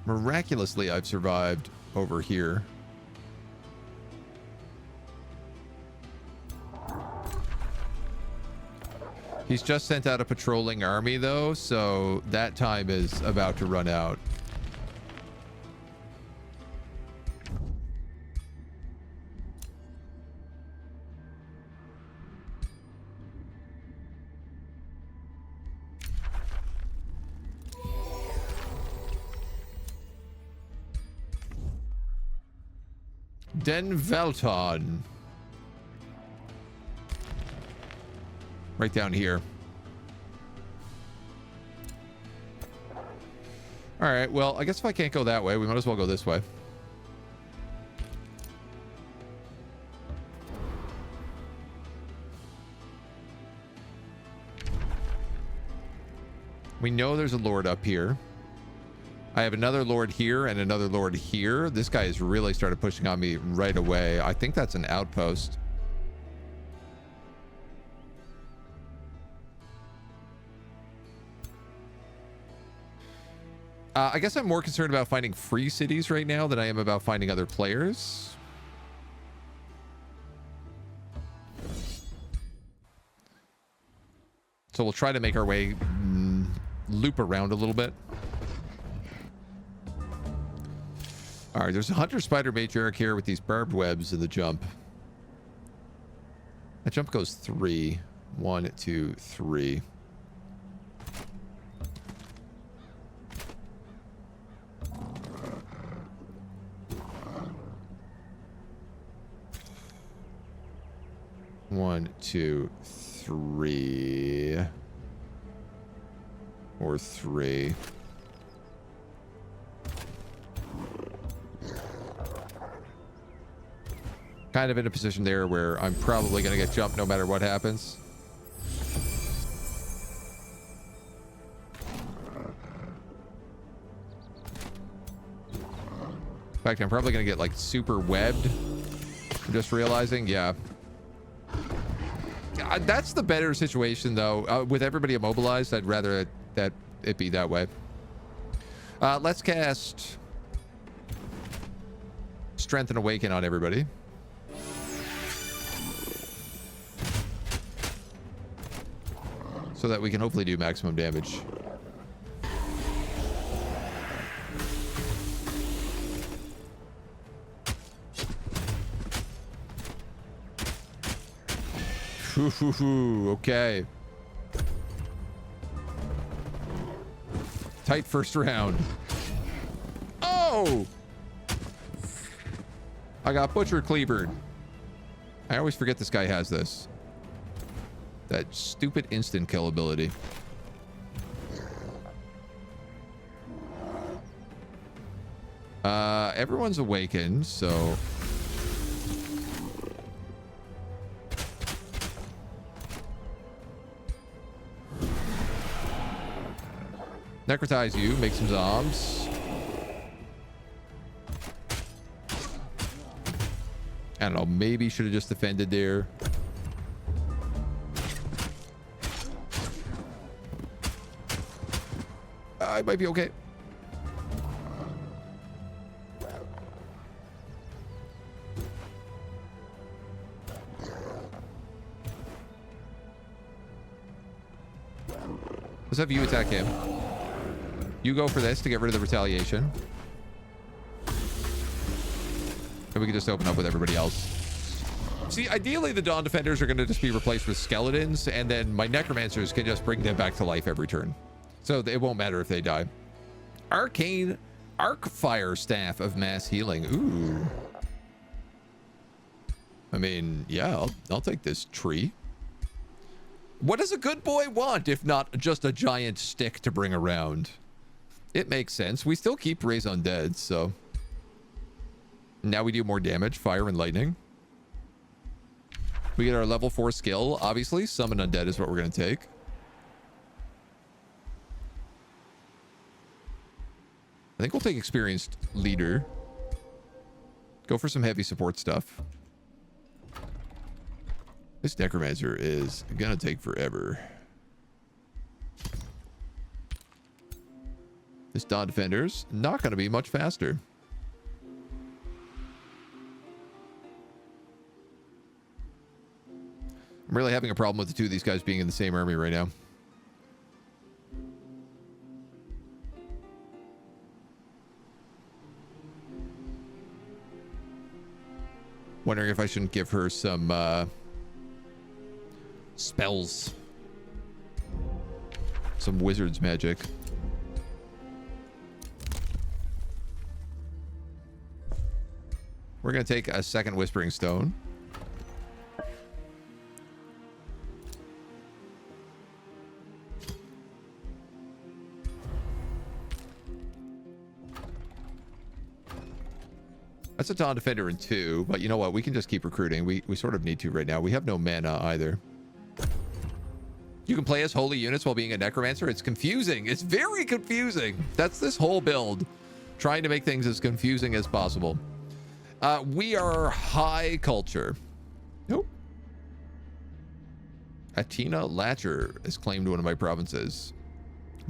Miraculously, I've survived over here. He's just sent out a patrolling army, though, so that time is about to run out. Den Velton. Right down here. All right, well, I guess if I can't go that way, we might as well go this way. We know there's a lord up here. I have another lord here and another lord here. This guy has really started pushing on me right away. I think that's an outpost. I guess I'm more concerned about finding free cities right now than I am about finding other players. So we'll try to make our way loop around a little bit. All right, there's a hunter spider matriarch here with these barbed webs in the jump. That jump goes 3. 1, 2, 3. One, 2, 3. Or 3. Kind of in a position there where I'm probably going to get jumped no matter what happens. In fact, I'm probably going to get like super webbed. I'm just realizing, yeah. That's the better situation though. With everybody immobilized, I'd rather that it be that way. Let's cast Strength and Awaken on everybody. So that we can hopefully do maximum damage. Okay. Tight first round. Oh! I got Butcher Cleavered. I always forget this guy has this. That stupid instant kill ability. Everyone's awakened, so... Necrotize you, make some zombs. I don't know, maybe should have just defended there. I might be okay. Let's have you attack him. You go for this to get rid of the retaliation. And we can just open up with everybody else. See, ideally the Dawn Defenders are going to just be replaced with skeletons, and then my Necromancers can just bring them back to life every turn. So it won't matter if they die. Arcane Arcfire Staff of Mass Healing. Ooh. I mean, yeah, I'll take this tree. What does a good boy want if not just a giant stick to bring around? It makes sense. We still keep Raise Undead, so... Now we do more damage, fire and lightning. We get our level 4 skill. Obviously, Summon Undead is what we're going to take. I think we'll take Experienced Leader. Go for some heavy support stuff. This Necromancer is going to take forever. This Dawn Defender's not going to be much faster. I'm really having a problem with the two of these guys being in the same army right now. Wondering if I shouldn't give her some spells. Some wizard's magic. We're going to take a second Whispering Stone. That's a Dawn Defender in 2, but you know what? We can just keep recruiting. We sort of need to right now. We have no mana either. You can play as holy units while being a Necromancer. It's confusing. It's very confusing. That's this whole build. Trying to make things as confusing as possible. We are high culture. Nope. Atina Latcher is claimed one of my provinces.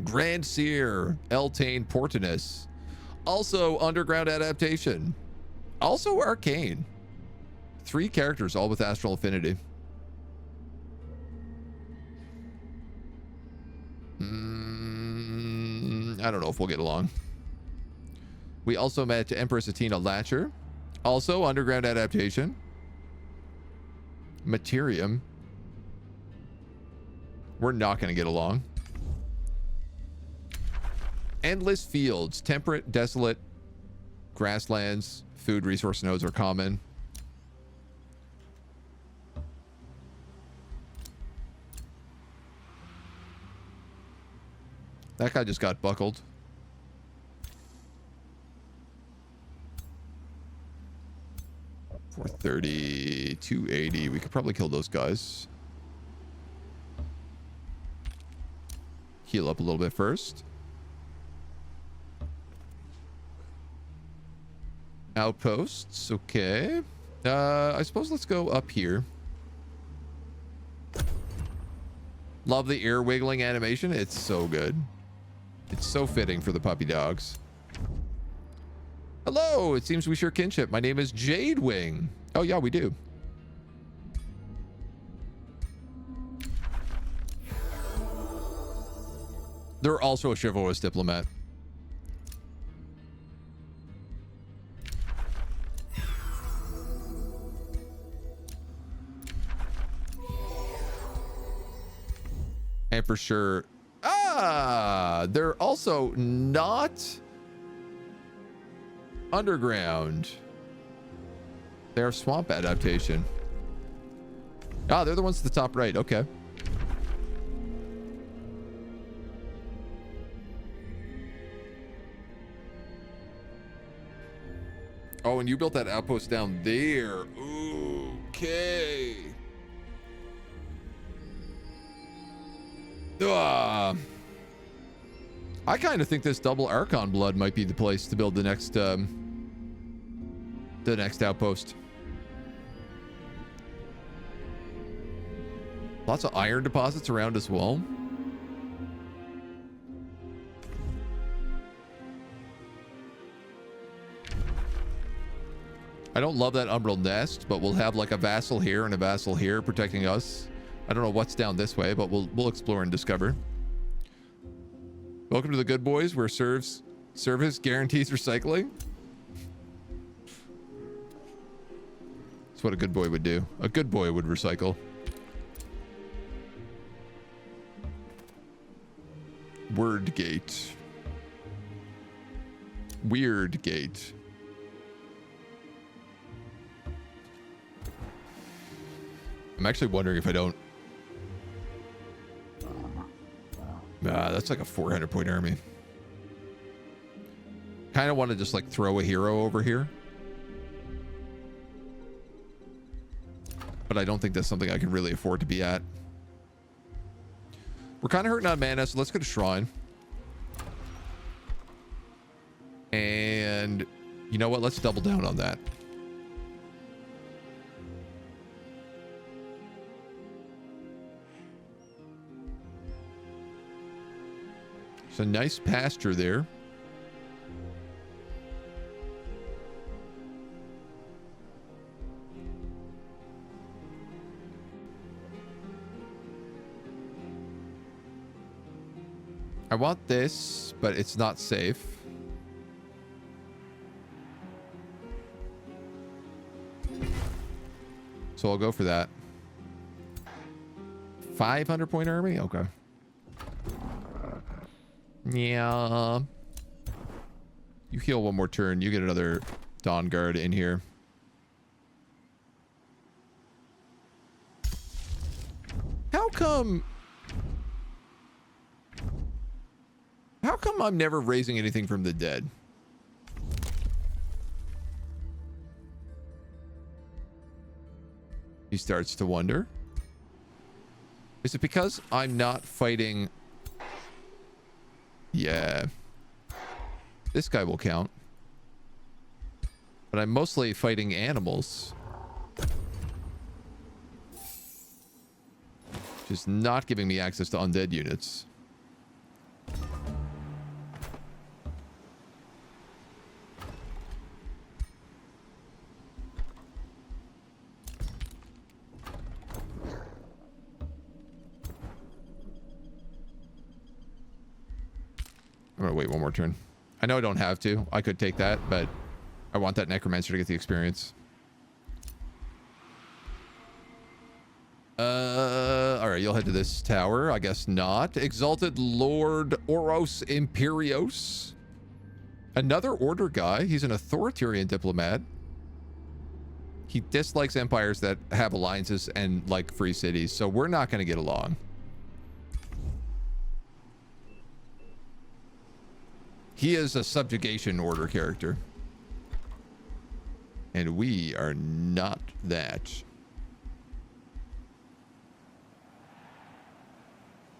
Grand Seer, Eltane Portinus. Also Underground Adaptation. Also Arcane. 3 characters, all with Astral Affinity. I don't know if we'll get along. We also met Empress Atina Latcher. Also Underground Adaptation. Materium. We're not going to get along. Endless Fields. Temperate, Desolate, Grasslands. Food resource nodes are common. That guy just got buckled. $430, $280. We could probably kill those guys. Heal up a little bit first. Outposts, okay. I suppose let's go up here. Love the ear wiggling animation. It's so good. It's so fitting for the puppy dogs. Hello, it seems we share kinship. My name is Jade Wing. Oh yeah, we do. They're also a chivalrous diplomat. And for sure, they're also not underground. They're swamp adaptation. Ah, they're the ones at the top right. Okay. Oh, and you built that outpost down there. Okay. I kind of think this double Archon blood might be the place to build the next outpost. Lots of iron deposits around as well. I don't love that umbral nest, but we'll have like a vassal here and a vassal here protecting us. I don't know what's down this way, but we'll explore and discover. Welcome to the Good Boys, where service guarantees recycling. That's what a good boy would do. A good boy would recycle. Word gate. Weird gate. I'm actually wondering if I don't. That's like a 400-point army. Kind of want to just like throw a hero over here. But I don't think that's something I can really afford to be at. We're kind of hurting on mana, so let's go to Shrine. And you know what? Let's double down on that. It's a nice pasture there. I want this, but it's not safe. So I'll go for that. 500-point army? Okay. Yeah. You heal one more turn. You get another Dawn Guard in here. How come I'm never raising anything from the dead? He starts to wonder. Is it because I'm not fighting? Yeah. This guy will count. But I'm mostly fighting animals. Just not giving me access to undead units. I'm gonna wait one more turn. I know I don't have to. I could take that, but I want that Necromancer to get the experience. Alright, you'll head to this tower. I guess not. Exalted Lord Oros Imperios. Another Order guy. He's an authoritarian diplomat. He dislikes empires that have alliances and like free cities, so we're not gonna get along. He is a subjugation order character. And we are not that.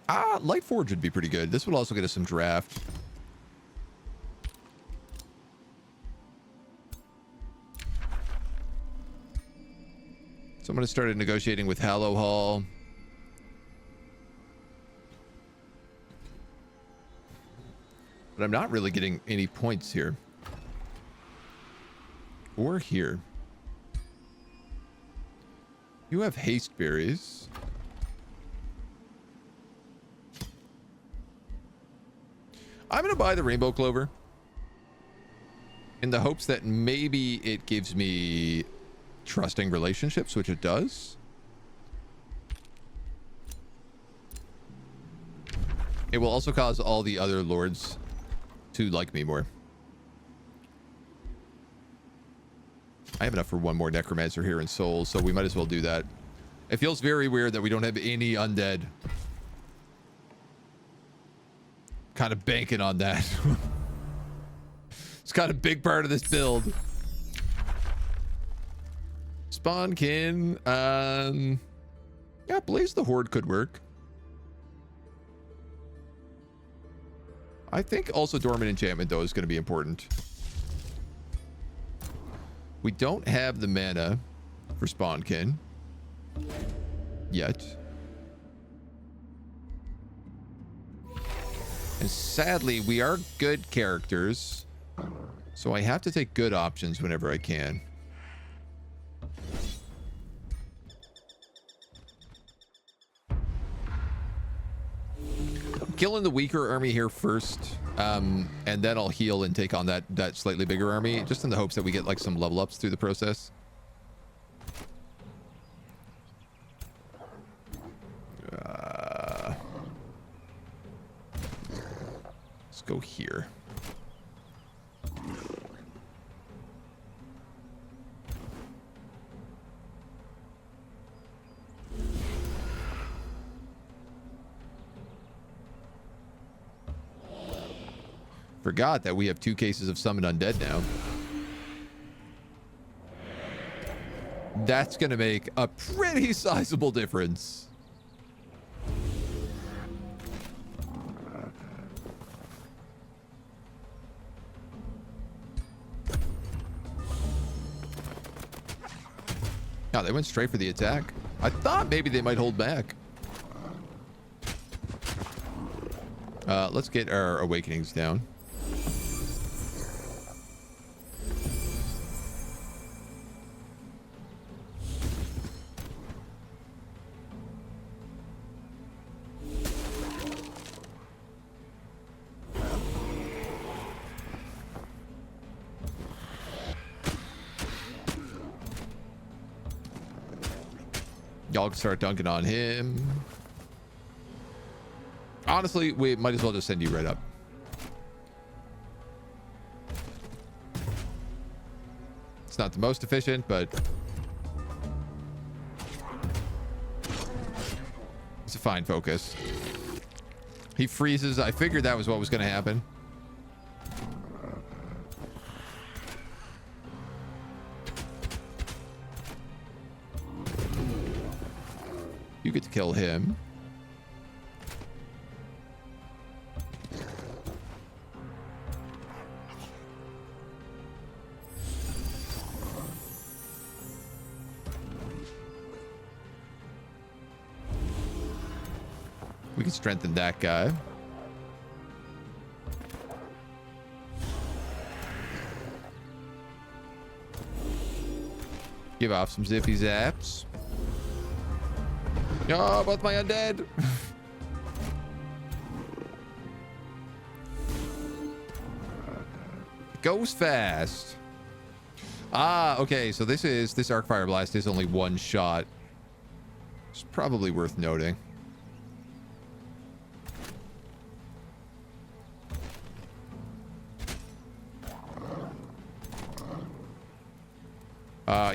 Lightforge would be pretty good. This would also get us some draft. Someone has started negotiating with Hallow Hall. But I'm not really getting any points here. Or here. You have haste berries. I'm going to buy the rainbow clover in the hopes that maybe it gives me trusting relationships, which it does. It will also cause all the other lords to like me more. I have enough for one more necromancer here in Souls, so we might as well do that. It feels very weird that we don't have any undead. Kind of banking on that. It's kind of a big part of this build. Spawnkin. Yeah, Blaze the Horde could work. I think also Dormant Enchantment, though, is going to be important. We don't have the mana for Spawnkin yet. And sadly, we are good characters, so I have to take good options whenever I can. Killing the weaker army here first, and then I'll heal and take on that slightly bigger army, just in the hopes that we get like some level ups through the process. Let's go here. Forgot that we have 2 cases of Summon Undead now. That's going to make a pretty sizable difference. No, they went straight for the attack. I thought maybe they might hold back. Let's get our awakenings down. Y'all can start dunking on him. Honestly, we might as well just send you right up. It's not the most efficient, but it's a fine focus. He freezes. I figured that was what was going to happen. You get to kill him. We can strengthen that guy. Give off some zippy zaps. Oh, both my undead. Goes fast. Ah, okay. So this arc fire blast is only 1 shot. It's probably worth noting.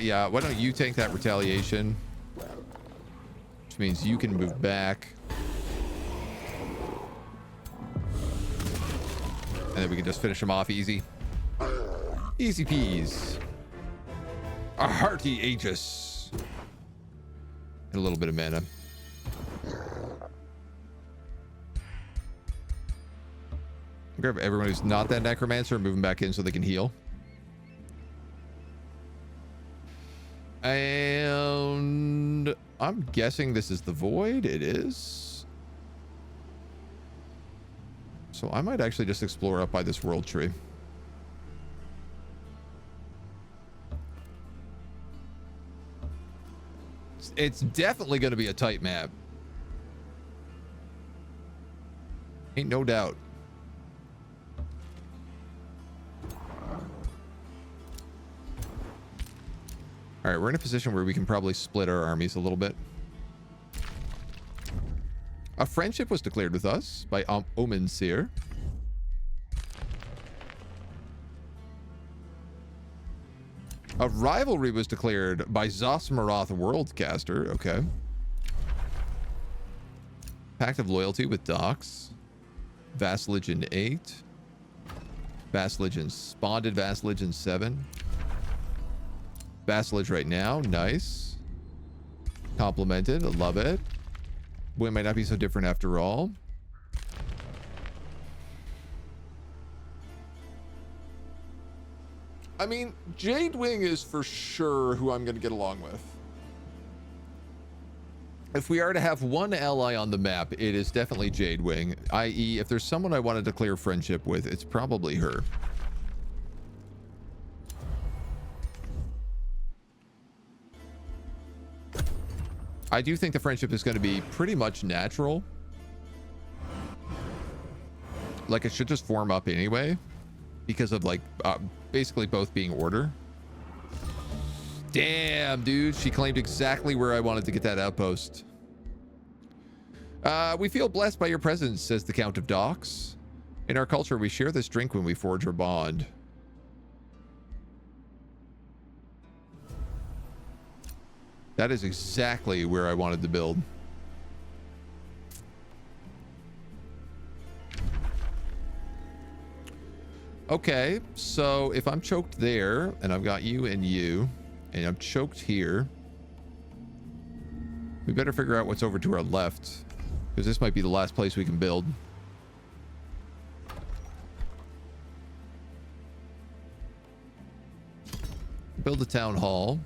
Yeah, why don't you take that retaliation? Which means you can move back. And then we can just finish him off easy. Easy peas. A hearty Aegis. And a little bit of mana. Grab everyone who's not that necromancer and move them back in so they can heal. And I'm guessing this is the void. It is. So I might actually just explore up by this world tree. It's definitely going to be a tight map. Ain't no doubt. All right, we're in a position where we can probably split our armies a little bit. A friendship was declared with us by Omen Seer. A rivalry was declared by Zosmaroth Worldcaster. Okay. Pact of Loyalty with Dox. Vassalage in 8. Vassalage in Sponded Vassalage in 7. Vassalage right now. Nice. Complimented. I love it. We might not be so different after all. I mean, Jade Wing is for sure who I'm going to get along with. If we are to have one ally on the map, it is definitely Jade Wing. I.e., if there's someone I want to declare friendship with, it's probably her. I do think the friendship is going to be pretty much natural. Like, it should just form up anyway. Because of, like, basically both being order. Damn, dude. She claimed exactly where I wanted to get that outpost. We feel blessed by your presence, says the Count of Dox. In our culture, we share this drink when we forge our bond. That is exactly where I wanted to build. Okay, so if I'm choked there, and I've got you and you, and I'm choked here, we better figure out what's over to our left, because this might be the last place we can build. Build a town hall.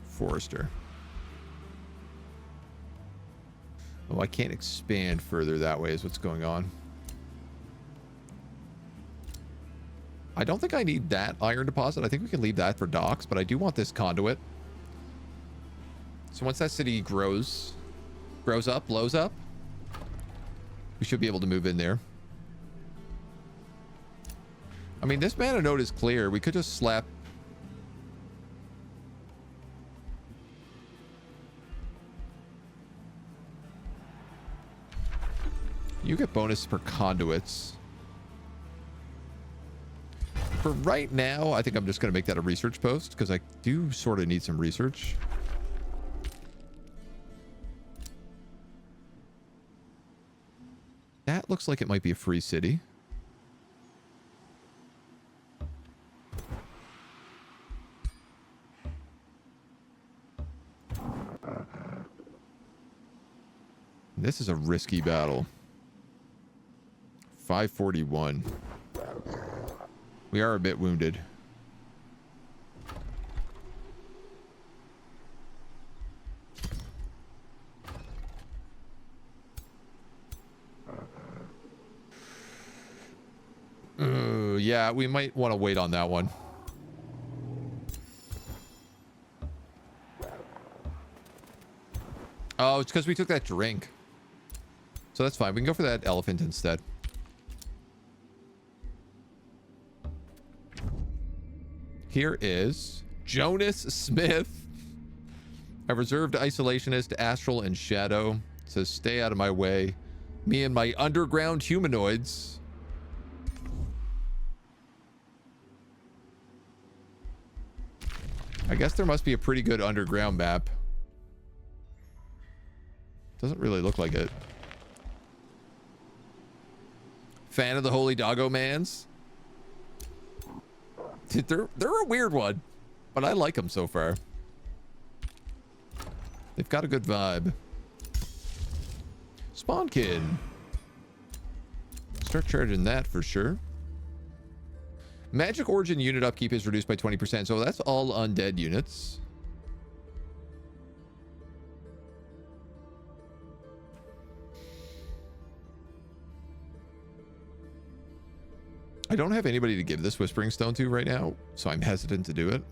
Forester. Oh, I can't expand further that way is what's going on. I don't think I need that iron deposit. I think we can leave that for docks, but I do want this conduit. So once that city grows up, blows up, we should be able to move in there. I mean, this mana node is clear. We could just slap... You get bonus for conduits. For right now, I think I'm just going to make that a research post because I do sort of need some research. That looks like it might be a free city. This is a risky battle. 541. We are a bit wounded. Yeah, we might want to wait on that one. Oh, it's because we took that drink. So that's fine. We can go for that elephant instead. Here is Jonas Smith, a reserved isolationist, astral and shadow. Says, stay out of my way. Me and my underground humanoids. I guess there must be a pretty good underground map. Doesn't really look like it. Fan of the Holy Doggo Mans? They're a weird one, but I like them so far. They've got a good vibe. Spawnkin. Start charging that for sure. Magic origin unit upkeep is reduced by 20%. So that's all undead units. I don't have anybody to give this Whispering Stone to right now, so I'm hesitant to do it.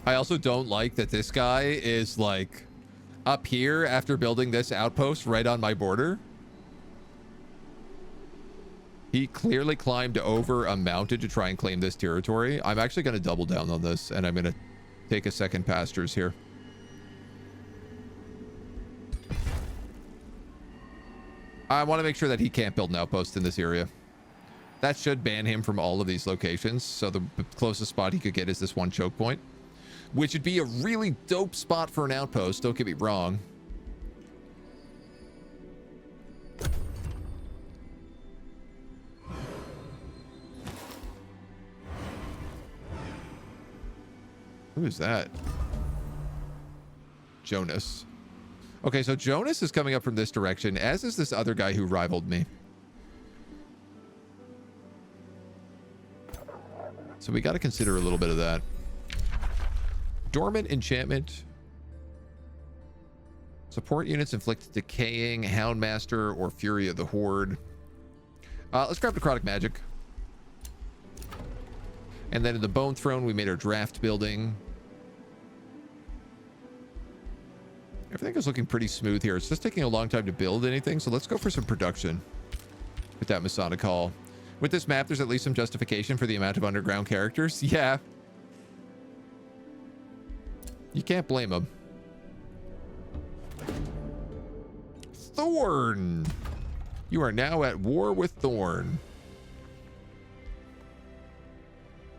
I also don't like that this guy is like up here after building this outpost right on my border. He clearly climbed over a mountain to try and claim this territory. I'm actually going to double down on this, and I'm going to take a second pastures here. I want to make sure that he can't build an outpost in this area. That should ban him from all of these locations. So the closest spot he could get is this one choke point, which would be a really dope spot for an outpost. Don't get me wrong. Who is that? Jonas. Okay, so Jonas is coming up from this direction, as is this other guy who rivaled me. So we got to consider a little bit of that. Dormant enchantment. Support units inflict decaying, Houndmaster, or Fury of the Horde. Let's grab Necrotic Magic. And then in the Bone Throne, we made our draft building. Everything is looking pretty smooth here. It's just taking a long time to build anything, so let's go for some production with that Masonic Hall. With this map, there's at least some justification for the amount of underground characters. Yeah. You can't blame them. Thorn! You are now at war with Thorn.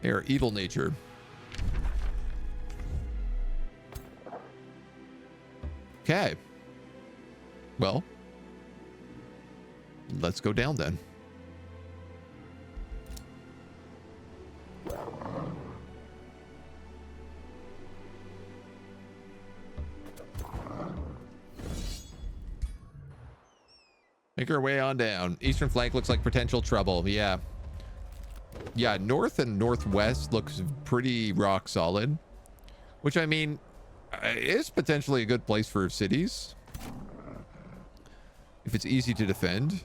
They are evil nature. Okay. Well, let's go down then. Make our way on down. Eastern flank looks like potential trouble. Yeah. Yeah, north and northwest looks pretty rock solid. Which, I mean, is potentially a good place for cities. If it's easy to defend.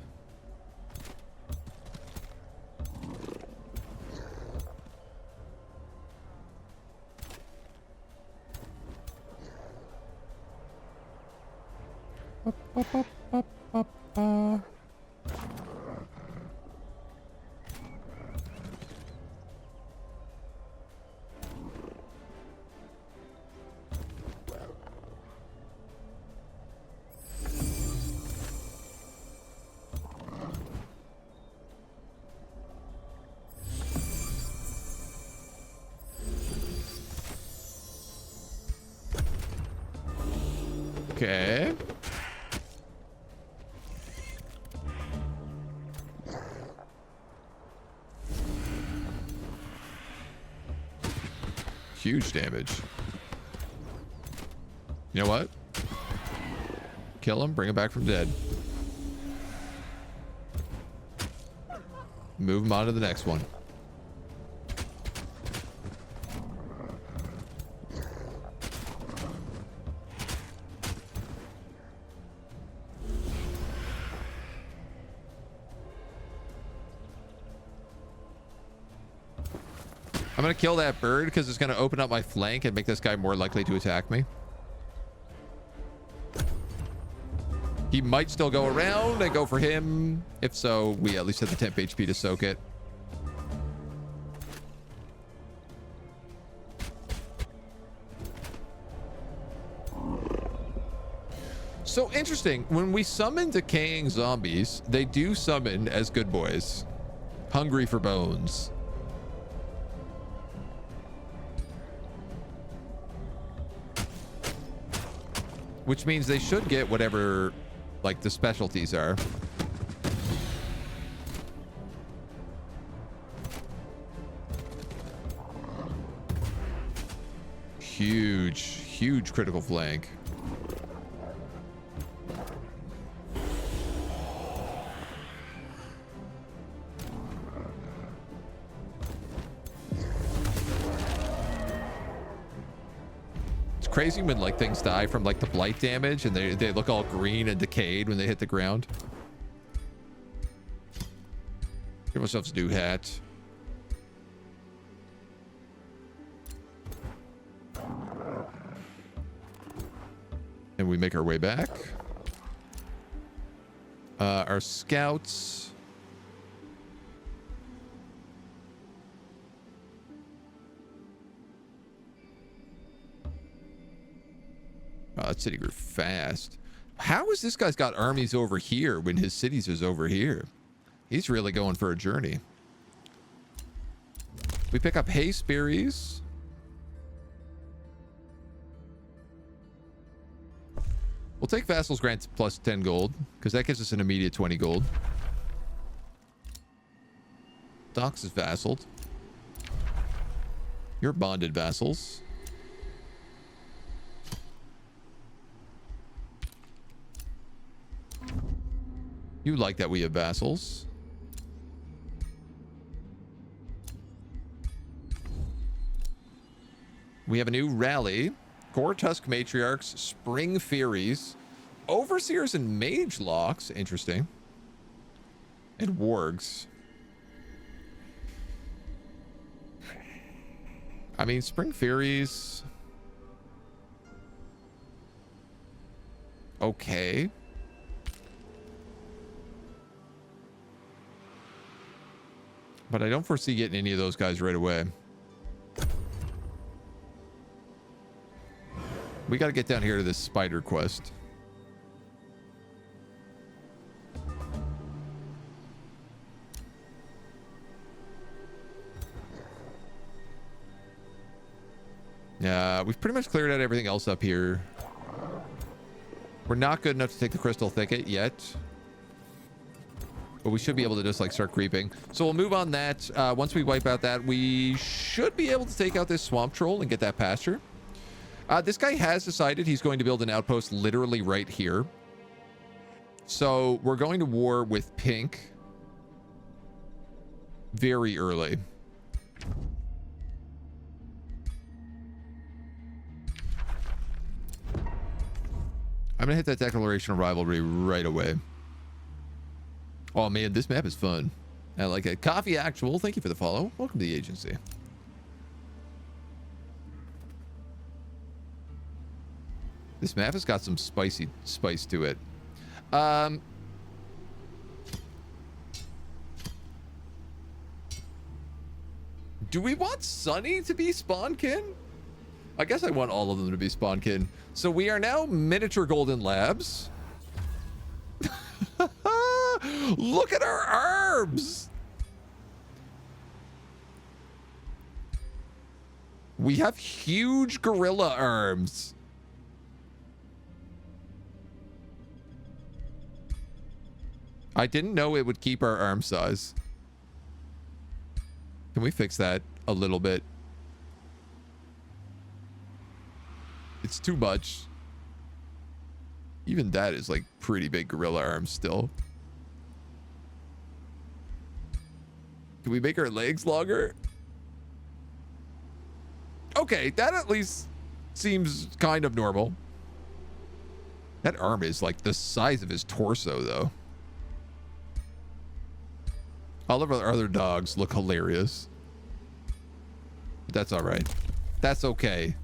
Okay. Huge damage. You know what? Kill him, bring him back from dead. Move him on to the next one. I'm going to kill that bird because it's going to open up my flank and make this guy more likely to attack me. He might still go around and go for him. If so, we at least have the temp HP to soak it. So interesting. When we summon decaying zombies, they do summon as good boys. Hungry for bones. Which means they should get whatever, like, the specialties are. huge critical flank. It's crazy when like things die from like the blight damage and they look all green and decayed when they hit the ground. Give ourselves a new hat. And we make our way back. Our scouts. Oh, that city grew fast. How has this guy's got armies over here when his cities is over here? He's really going for a journey. We pick up haste berries. We'll take Vassals Grant plus 10 gold, because that gives us an immediate 20 gold. Dox is vassaled. You're bonded vassals. You like that we have vassals. We have a new rally. Core Tusk Matriarchs, Spring Furies, Overseers and Mage Locks. Interesting. And Wargs. I mean, Spring Furies. Okay. But I don't foresee getting any of those guys right away. We got to get down here to this spider quest. Yeah, we've pretty much cleared out everything else up here. We're not good enough to take the crystal thicket yet. But we should be able to just like start creeping. So we'll move on that. Once we wipe out that, we should be able to take out this swamp troll and get that pasture. This guy has decided he's going to build an outpost literally right here. So we're going to war with pink very early. I'm gonna hit that declaration of rivalry right away. Oh man, this map is fun. I like it. Coffee Actual, thank you for the follow. Welcome to the agency. This map has got some spicy spice to it. Do we want Sunny to be Spawnkin? I guess I want all of them to be Spawnkin. So we are now miniature golden labs. Look at our arms. We have huge gorilla arms. I didn't know it would keep our arm size. Can we fix that a little bit? It's too much. Even that is like pretty big gorilla arms still. Can we make our legs longer? Okay, that at least seems kind of normal. That arm is like the size of his torso though. All of our other dogs look hilarious. That's all right. That's okay.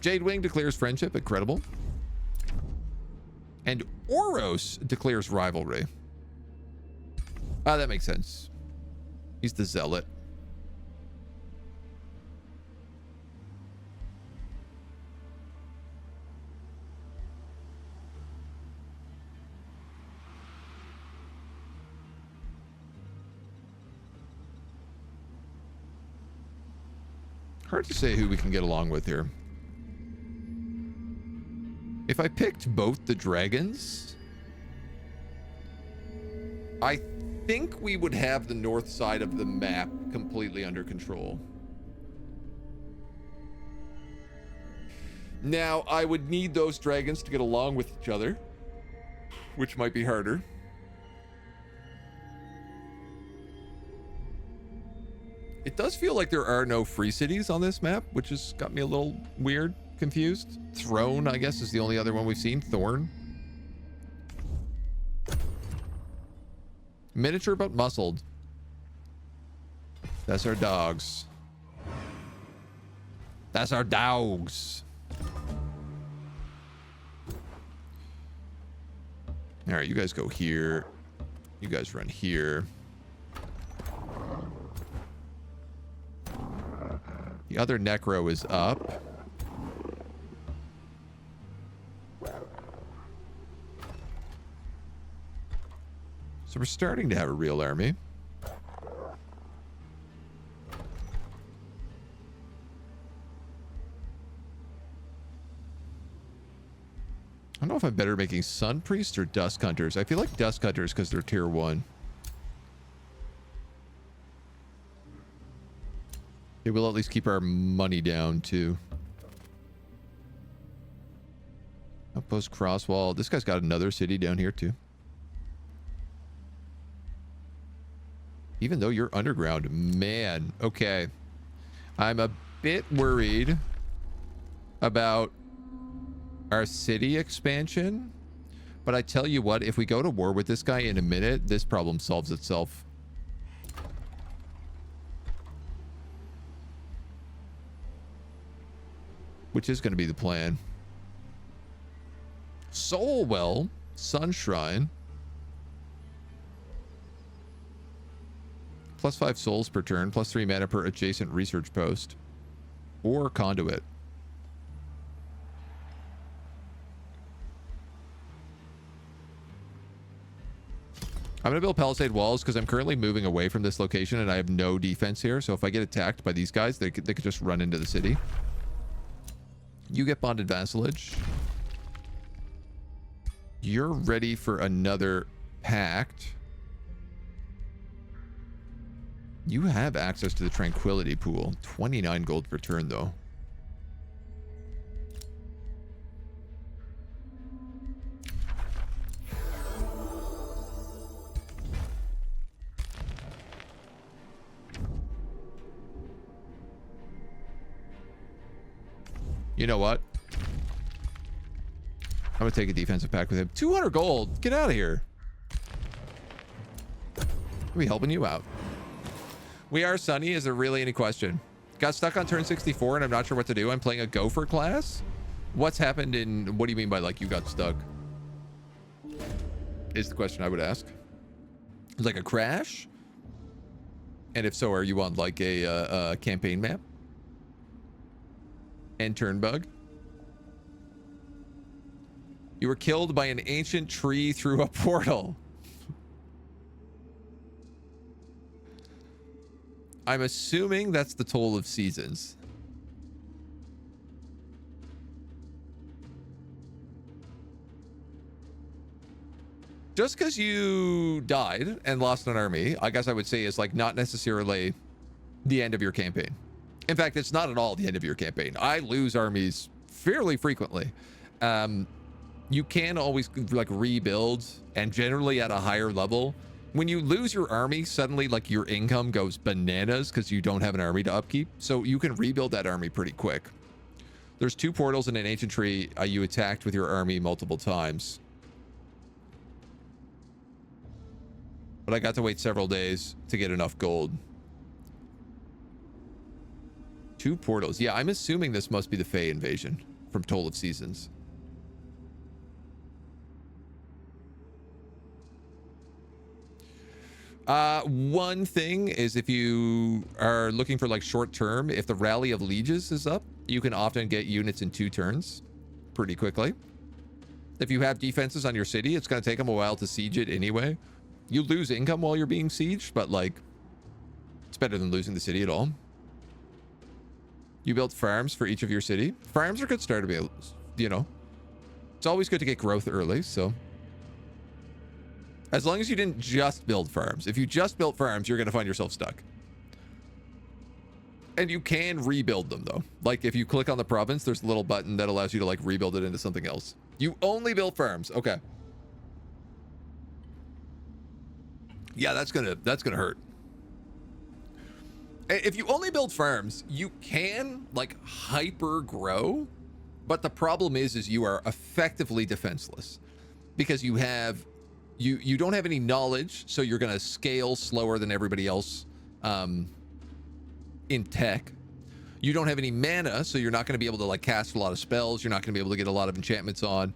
Jade Wing declares friendship, incredible. And Oros declares rivalry. Ah, that makes sense. He's the zealot. Hard to say who we can get along with here. If I picked both the dragons, I think we would have the north side of the map completely under control. Now, I would need those dragons to get along with each other, which might be harder. It does feel like there are no free cities on this map, which has got me a little weird, confused. Throne, I guess, is the only other one we've seen. Thorn. Miniature but muscled. That's our dogs. That's our dogs. All right, you guys go here. You guys run here. The other necro is up. So we're starting to have a real army. I don't know if I'm better making Sun Priests or Dusk Hunters. I feel like Dusk Hunters because they're tier 1. It will at least keep our money down too. Outpost Crosswall. This guy's got another city down here too. Even though you're underground, man. Okay. I'm a bit worried about our city expansion, but I tell you what, if we go to war with this guy in a minute, this problem solves itself. Which is going to be the plan. Soulwell, Sun Shrine. +5 souls per turn, +3 mana per adjacent research post. Or conduit. I'm going to build palisade walls because I'm currently moving away from this location and I have no defense here. So if I get attacked by these guys, they could just run into the city. You get bonded vassalage. You're ready for another pact. You have access to the tranquility pool. 29 gold per turn, though. You know what? I'm gonna take a defensive pact with him. 200 gold. Get out of here. I'll be helping you out. We are Sunny. Is there really any question? Got stuck on turn 64 and I'm not sure what to do. I'm playing a gopher class. What's happened in... What do you mean by like you got stuck? Is the question I would ask. Like a crash? And if so, are you on like a campaign map? And turn bug? You were killed by an ancient tree through a portal. I'm assuming that's the Toll of Seasons. Just because you died and lost an army, I guess I would say is like not necessarily the end of your campaign. In fact, it's not at all the end of your campaign. I lose armies fairly frequently. You can always like rebuild, and generally at a higher level. When you lose your army, suddenly like your income goes bananas because you don't have an army to upkeep. So you can rebuild that army pretty quick. There's 2 portals in an ancient tree you attacked with your army multiple times. But I got to wait several days to get enough gold. 2 portals. Yeah, I'm assuming this must be the Fey invasion from Toll of Seasons. One thing is if you are looking for like short term, if the Rally of Lieges is up, you can often get units in 2 turns pretty quickly. If you have defenses on your city, it's going to take them a while to siege it anyway. You lose income while you're being sieged, but like it's better than losing the city at all. You built farms for each of your city. Farms are a good start to be, you know. It's always good to get growth early, so. As long as you didn't just build farms. If you just built farms, you're going to find yourself stuck. And you can rebuild them, though. Like, if you click on the province, there's a little button that allows you to, like, rebuild it into something else. You only built farms. Okay. Yeah, that's gonna hurt. If you only build farms, you can, like, hyper grow, but the problem is you are effectively defenseless because you have, you don't have any knowledge, so you're gonna scale slower than everybody else in tech. You don't have any mana, so you're not gonna be able to, like, cast a lot of spells. You're not gonna be able to get a lot of enchantments on.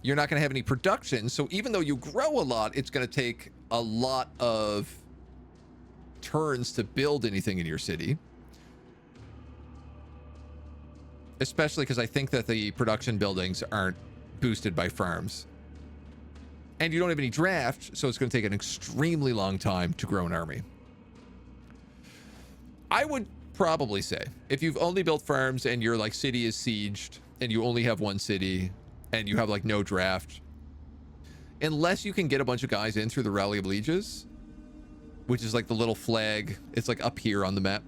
You're not gonna have any production, so even though you grow a lot, it's gonna take a lot of turns to build anything in your city, especially because I think that the production buildings aren't boosted by farms, and you don't have any draft, so it's going to take an extremely long time to grow an army. I would probably say if you've only built farms and your, like, city is sieged and you only have one city and you have, like, no draft, unless you can get a bunch of guys in through the Rally of Lieges, which is like the little flag. It's like up here on the map.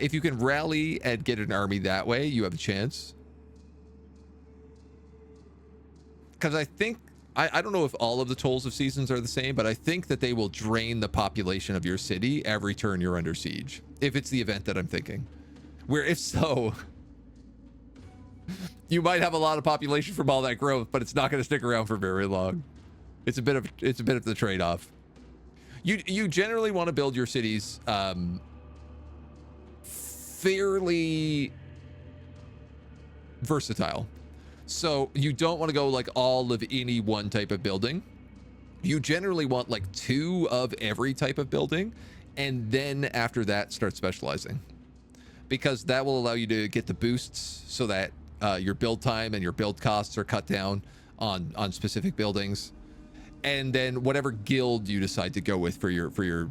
If you can rally and get an army that way, you have a chance. Because I think, I don't know if all of the tolls of seasons are the same, but I think that they will drain the population of your city every turn you're under siege. If it's the event that I'm thinking. Where if so, you might have a lot of population from all that growth, but it's not going to stick around for very long. It's a bit of the trade-off. You generally want to build your cities fairly versatile. So you don't want to go like all of any one type of building. You generally want like 2 of every type of building, and then after that start specializing, because that will allow you to get the boosts so that your build time and your build costs are cut down on specific buildings. And then whatever guild you decide to go with for your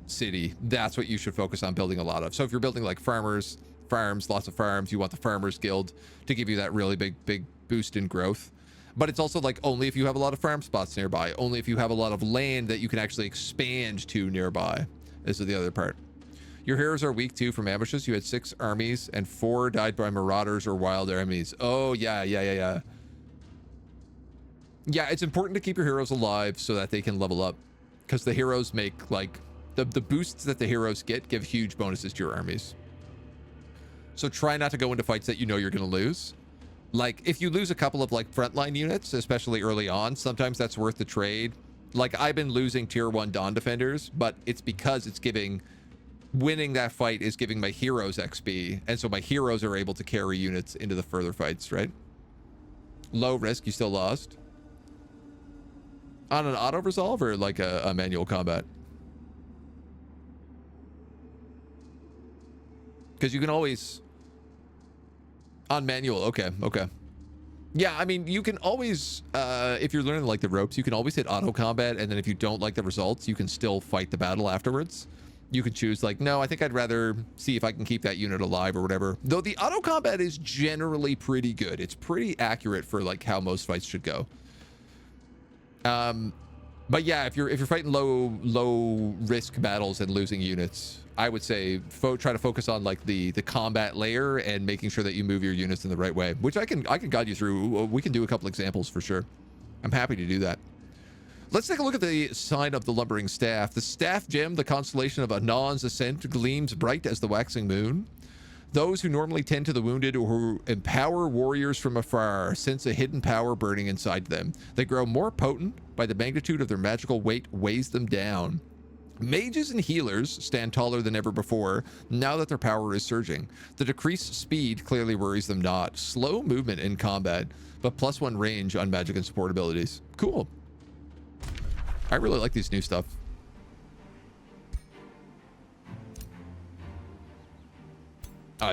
city, that's what you should focus on building a lot of. So if you're building like farms, lots of farms, you want the farmers guild to give you that really big boost in growth. But it's also like only if you have a lot of farm spots nearby, only if you have a lot of land that you can actually expand to nearby is the other part. Your heroes are weak too from ambushes. You had 6 armies and 4 died by marauders or wild enemies. Oh yeah. Yeah, it's important to keep your heroes alive so that they can level up, because the heroes make, like, the boosts that the heroes give huge bonuses to your armies. So try not to go into fights that you know you're going to lose. Like, if you lose a couple of, like, frontline units, especially early on, sometimes that's worth the trade. Like, I've been losing tier 1 Dawn Defenders, but it's because it's winning that fight is giving my heroes XP, and so my heroes are able to carry units into the further fights, right? Low risk, you still lost. On an auto resolve or like a manual combat? Because you can always on manual. Okay. Yeah, I mean, you can always if you're learning like the ropes, you can always hit auto combat, and then if you don't like the results, you can still fight the battle afterwards. You could choose like, no, I think I'd rather see if I can keep that unit alive or whatever. Though the auto combat is generally pretty good. It's pretty accurate for like how most fights should go. But yeah, if you're fighting low risk battles and losing units, I would say try to focus on like the combat layer and making sure that you move your units in the right way, which I can guide you through. We can do a couple examples for sure. I'm happy to do that. Let's take a look at the sign of the lumbering staff. The staff gem, the constellation of Anon's ascent, gleams bright as the waxing moon. Those who normally tend to the wounded or who empower warriors from afar sense a hidden power burning inside them. They grow more potent by the magnitude of their magical weight weighs them down. Mages and healers stand taller than ever before now that their power is surging. The decreased speed clearly worries them not. Slow movement in combat, but +1 range on magic and support abilities. Cool. I really like these new stuff.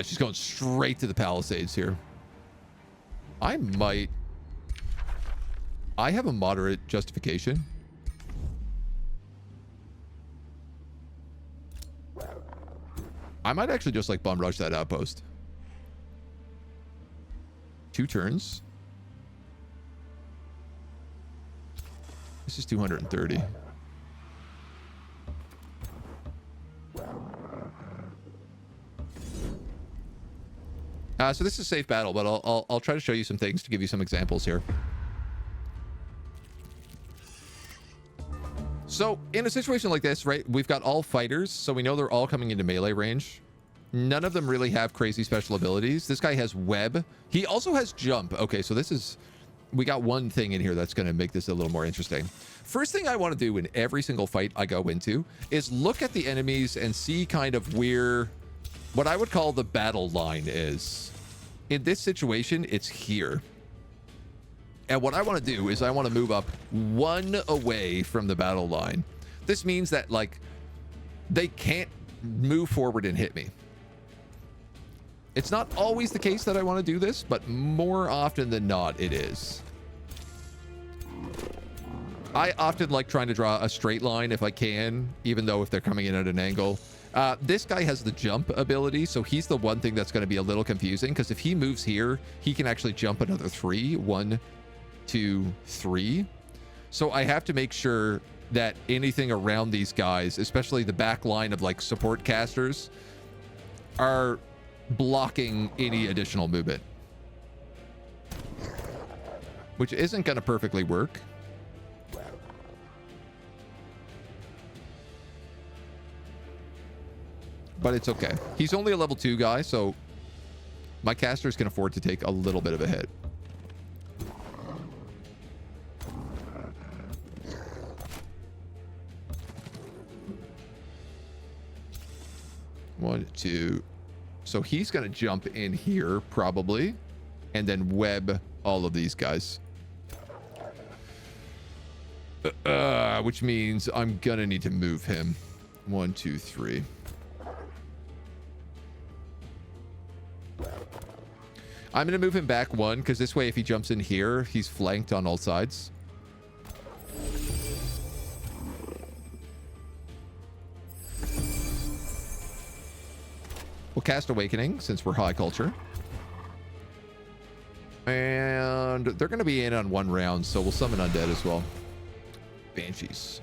She's going straight to the Palisades here. I have a moderate justification. I might actually just like bum rush that outpost. 2 turns. This is 230. So this is a safe battle, but I'll try to show you some things to give you some examples here. So in a situation like this, right, we've got all fighters, so we know they're all coming into melee range. None of them really have crazy special abilities. This guy has web. He also has jump. Okay, so this is... We got one thing in here that's going to make this a little more interesting. First thing I want to do in every single fight I go into is look at the enemies and see kind of where what I would call the battle line is. In this situation, it's here. And what I want to do is I want to move up one away from the battle line. This means that, like, they can't move forward and hit me. It's not always the case that I want to do this, but more often than not, it is. I often like trying to draw a straight line if I can, even though if they're coming in at an angle. This guy has the jump ability, so he's the one thing that's going to be a little confusing, because if he moves here, he can actually jump another 3. 1, 2, 3. So I have to make sure that anything around these guys, especially the back line of like support casters, are blocking any additional movement, which isn't going to perfectly work. But it's okay. He's only a level 2 guy, so my casters can afford to take a little bit of a hit. One, two. So he's going to jump in here, probably, and then web all of these guys. Which means I'm going to need to move him. 1, 2, 3. I'm going to move him back 1, because this way if he jumps in here, he's flanked on all sides. We'll cast Awakening, since we're high culture. And they're going to be in on 1 round, so we'll summon undead as well. Banshees.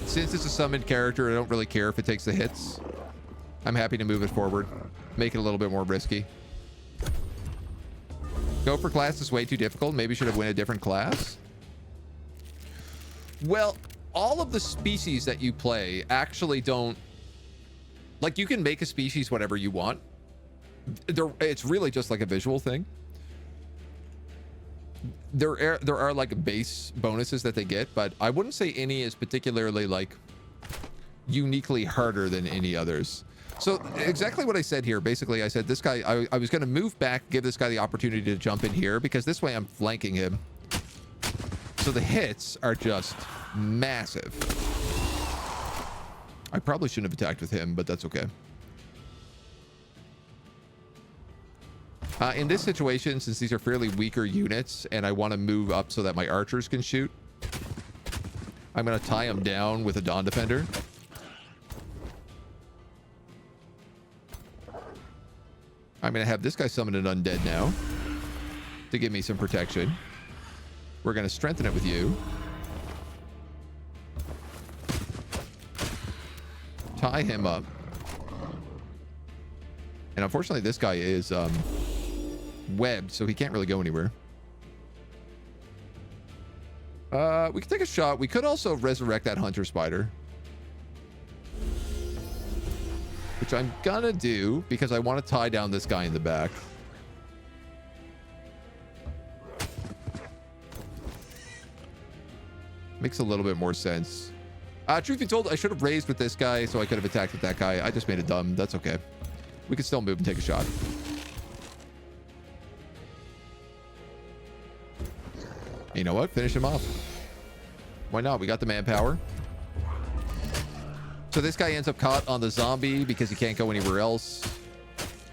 Since it's a summoned character, I don't really care if it takes the hits. I'm happy to move it forward. Make it a little bit more risky. Go for class is way too difficult. Maybe should have went a different class. Well, all of the species that you play actually don't... Like, you can make a species whatever you want. It's really just like a visual thing. There are like base bonuses that they get, but I wouldn't say any is particularly like uniquely harder than any others. So exactly what I said here. Basically, I said this guy, I was going to move back, give this guy the opportunity to jump in here, because this way I'm flanking him. So the hits are just massive. I probably shouldn't have attacked with him, but that's okay. In this situation, since these are fairly weaker units and I want to move up so that my archers can shoot, I'm going to tie them down with a Dawn Defender. I'm going to have this guy summon an undead now to give me some protection. We're going to strengthen it with you. Tie him up. And unfortunately, this guy is webbed, so he can't really go anywhere. We can take a shot. We could also resurrect that hunter spider, which I'm gonna do because I want to tie down this guy in the back. Makes a little bit more sense. Truth be told, I should have raised with this guy so I could have attacked with that guy. I just made it dumb. That's okay. We can still move and take a shot. You know what? Finish him off. Why not? We got the manpower. So this guy ends up caught on the zombie because he can't go anywhere else.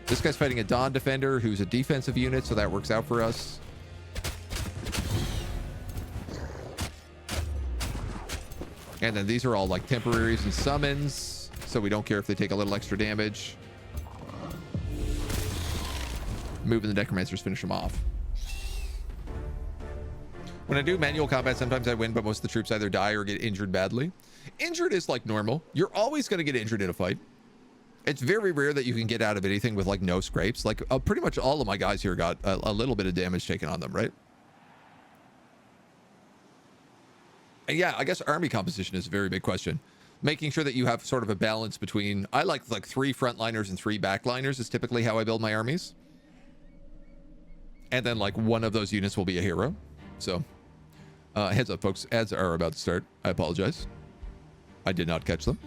This guy's fighting a Dawn Defender who's a defensive unit, so that works out for us. And then these are all like temporaries and summons, so we don't care if they take a little extra damage. Moving the necromancers, finish them off. When I do manual combat, sometimes I win, but most of the troops either die or get injured badly. Injured is like normal. You're always going to get injured in a fight. It's very rare that you can get out of anything with like no scrapes. Like pretty much all of my guys here got a little bit of damage taken on them, right? And yeah, I guess army composition is a very big question. Making sure that you have sort of a balance between, I like 3 frontliners and 3 backliners is typically how I build my armies. And then like one of those units will be a hero. So heads up, folks, ads are about to start. I apologize. I did not catch them.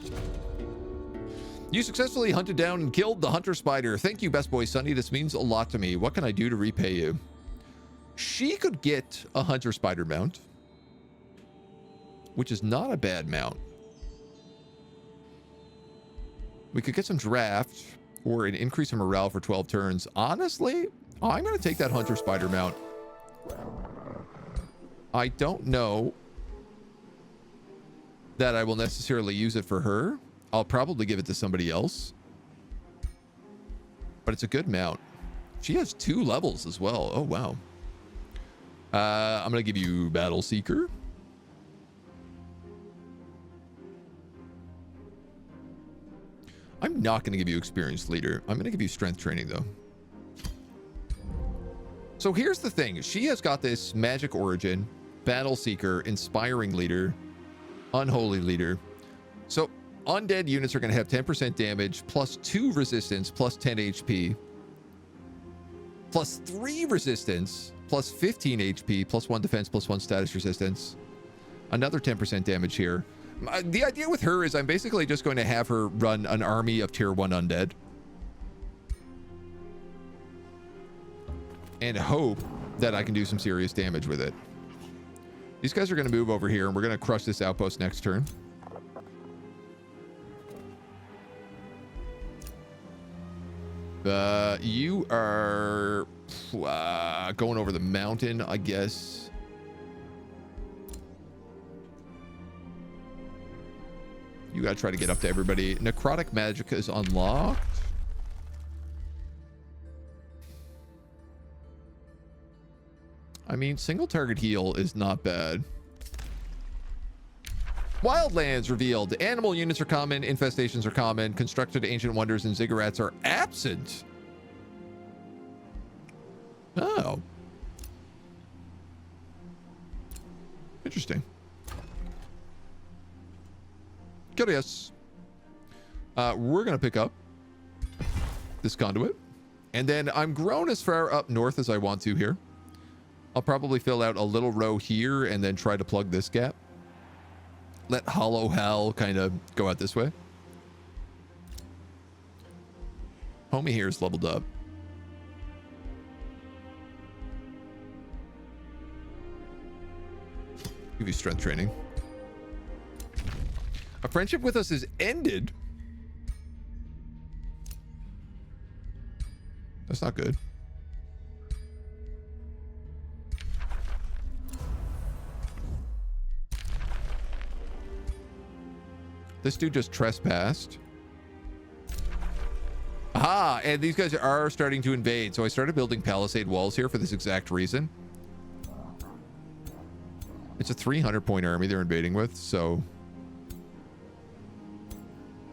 You successfully hunted down and killed the hunter spider. Thank you, best boy Sunny. This means a lot to me. What can I do to repay you? She could get a hunter spider mount, which is not a bad mount. We could get some draft or an increase in morale for 12 turns. Honestly, I'm going to take that hunter spider mount. I don't know that I will necessarily use it for her. I'll probably give it to somebody else. But it's a good mount. She has 2 levels as well. Oh, wow. I'm going to give you Battle Seeker. I'm not going to give you Experienced Leader. I'm going to give you Strength Training, though. So here's the thing. She has got this Magic Origin, Battle Seeker, Inspiring Leader, Unholy Leader. So undead units are going to have 10% damage, plus 2 resistance, plus 10 HP, plus 3 resistance, plus 15 HP, plus 1 defense, plus 1 status resistance. Another 10% damage here. The idea with her is I'm basically just going to have her run an army of tier 1 undead. And hope that I can do some serious damage with it. These guys are going to move over here, and we're going to crush this outpost next turn. You are going over the mountain, I guess. You got to try to get up to everybody. Necrotic Magic is unlocked. I mean, single target heal is not bad. Wildlands revealed. Animal units are common. Infestations are common. Constructed ancient wonders and ziggurats are absent. Oh. Interesting. Curious. We're going to pick up this conduit. And then I'm grown as far up north as I want to here. I'll probably fill out a little row here and then try to plug this gap. Let Hollow Hal kind of go out this way. Homie here is leveled up. Give you strength training. A friendship with us is ended. That's not good. This dude just trespassed. Aha! And these guys are starting to invade. So I started building palisade walls here for this exact reason. It's a 300-point army they're invading with, so...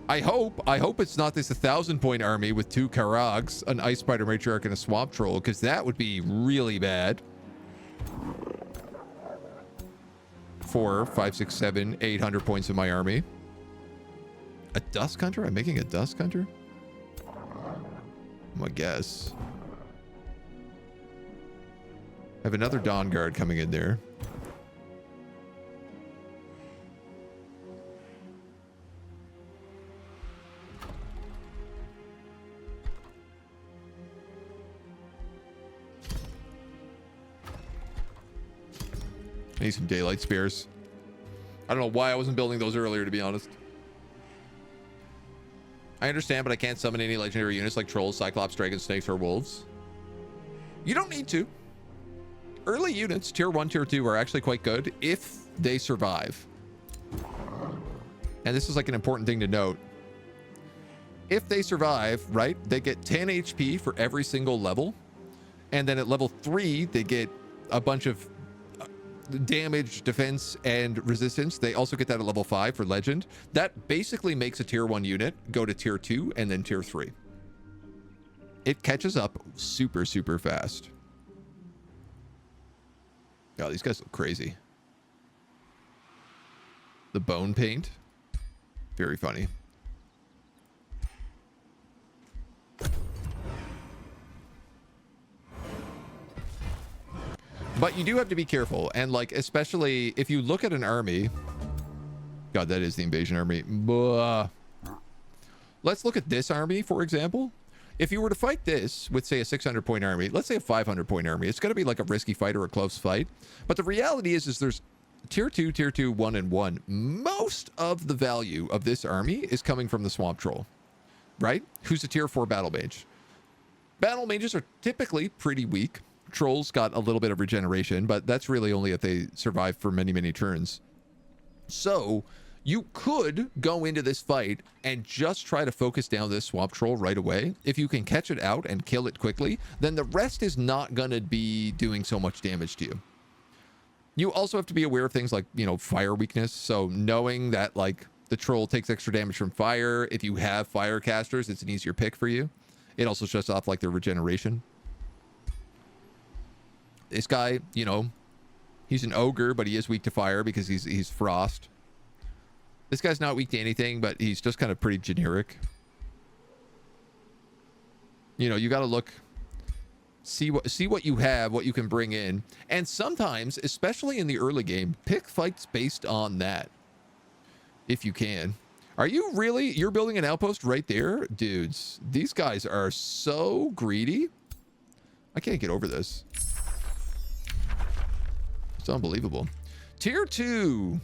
I hope it's not this 1,000-point army with 2 Karags, an Ice Spider Matriarch, and a Swamp Troll, because that would be really bad. 4, 5, 6, 7, 800 points in my army. A Dusk Hunter? I'm making a Dusk Hunter? I guess. I have another Dawn Guard coming in there. I need some Daylight Spears. I don't know why I wasn't building those earlier, to be honest. I understand, but I can't summon any legendary units like trolls, cyclops, dragons, snakes, or wolves. You don't need to. Early units, tier 1, tier 2, are actually quite good if they survive. And this is like an important thing to note. If they survive, right, they get 10 HP for every single level. And then at level 3, they get a bunch of damage, defense, and resistance. They also get that at level 5 for legend. That basically makes a tier 1 unit go to tier 2 and then tier 3. It catches up super, super fast. Oh, these guys look crazy. The bone paint. Very funny. But you do have to be careful. And like, especially if you look at an army. God, that is the invasion army. Let's look at this army, for example. If you were to fight this with, say, a 600-point army, let's say a 500-point army, it's going to be like a risky fight or a close fight. But the reality is there's tier 2, 1, and 1. Most of the value of this army is coming from the Swamp Troll, right? Who's a tier 4 battle mage. Battle mages are typically pretty weak. Trolls got a little bit of regeneration, but that's really only if they survive for many, many turns. So you could go into this fight and just try to focus down this Swamp Troll right away. If you can catch it out and kill it quickly, then the rest is not going to be doing so much damage to you. You also have to be aware of things like, you know, fire weakness. So knowing that, like, the troll takes extra damage from fire. If you have fire casters, it's an easier pick for you. It also shuts off, like, their regeneration. This guy, you know, he's an ogre, but he is weak to fire because he's frost. This guy's not weak to anything, but he's just kind of pretty generic. You know, you got to look, see what you have, what you can bring in. And sometimes, especially in the early game, pick fights based on that. If you can. Are you really, you're building an outpost right there? Dudes, these guys are so greedy. I can't get over this. It's unbelievable. Tier 2.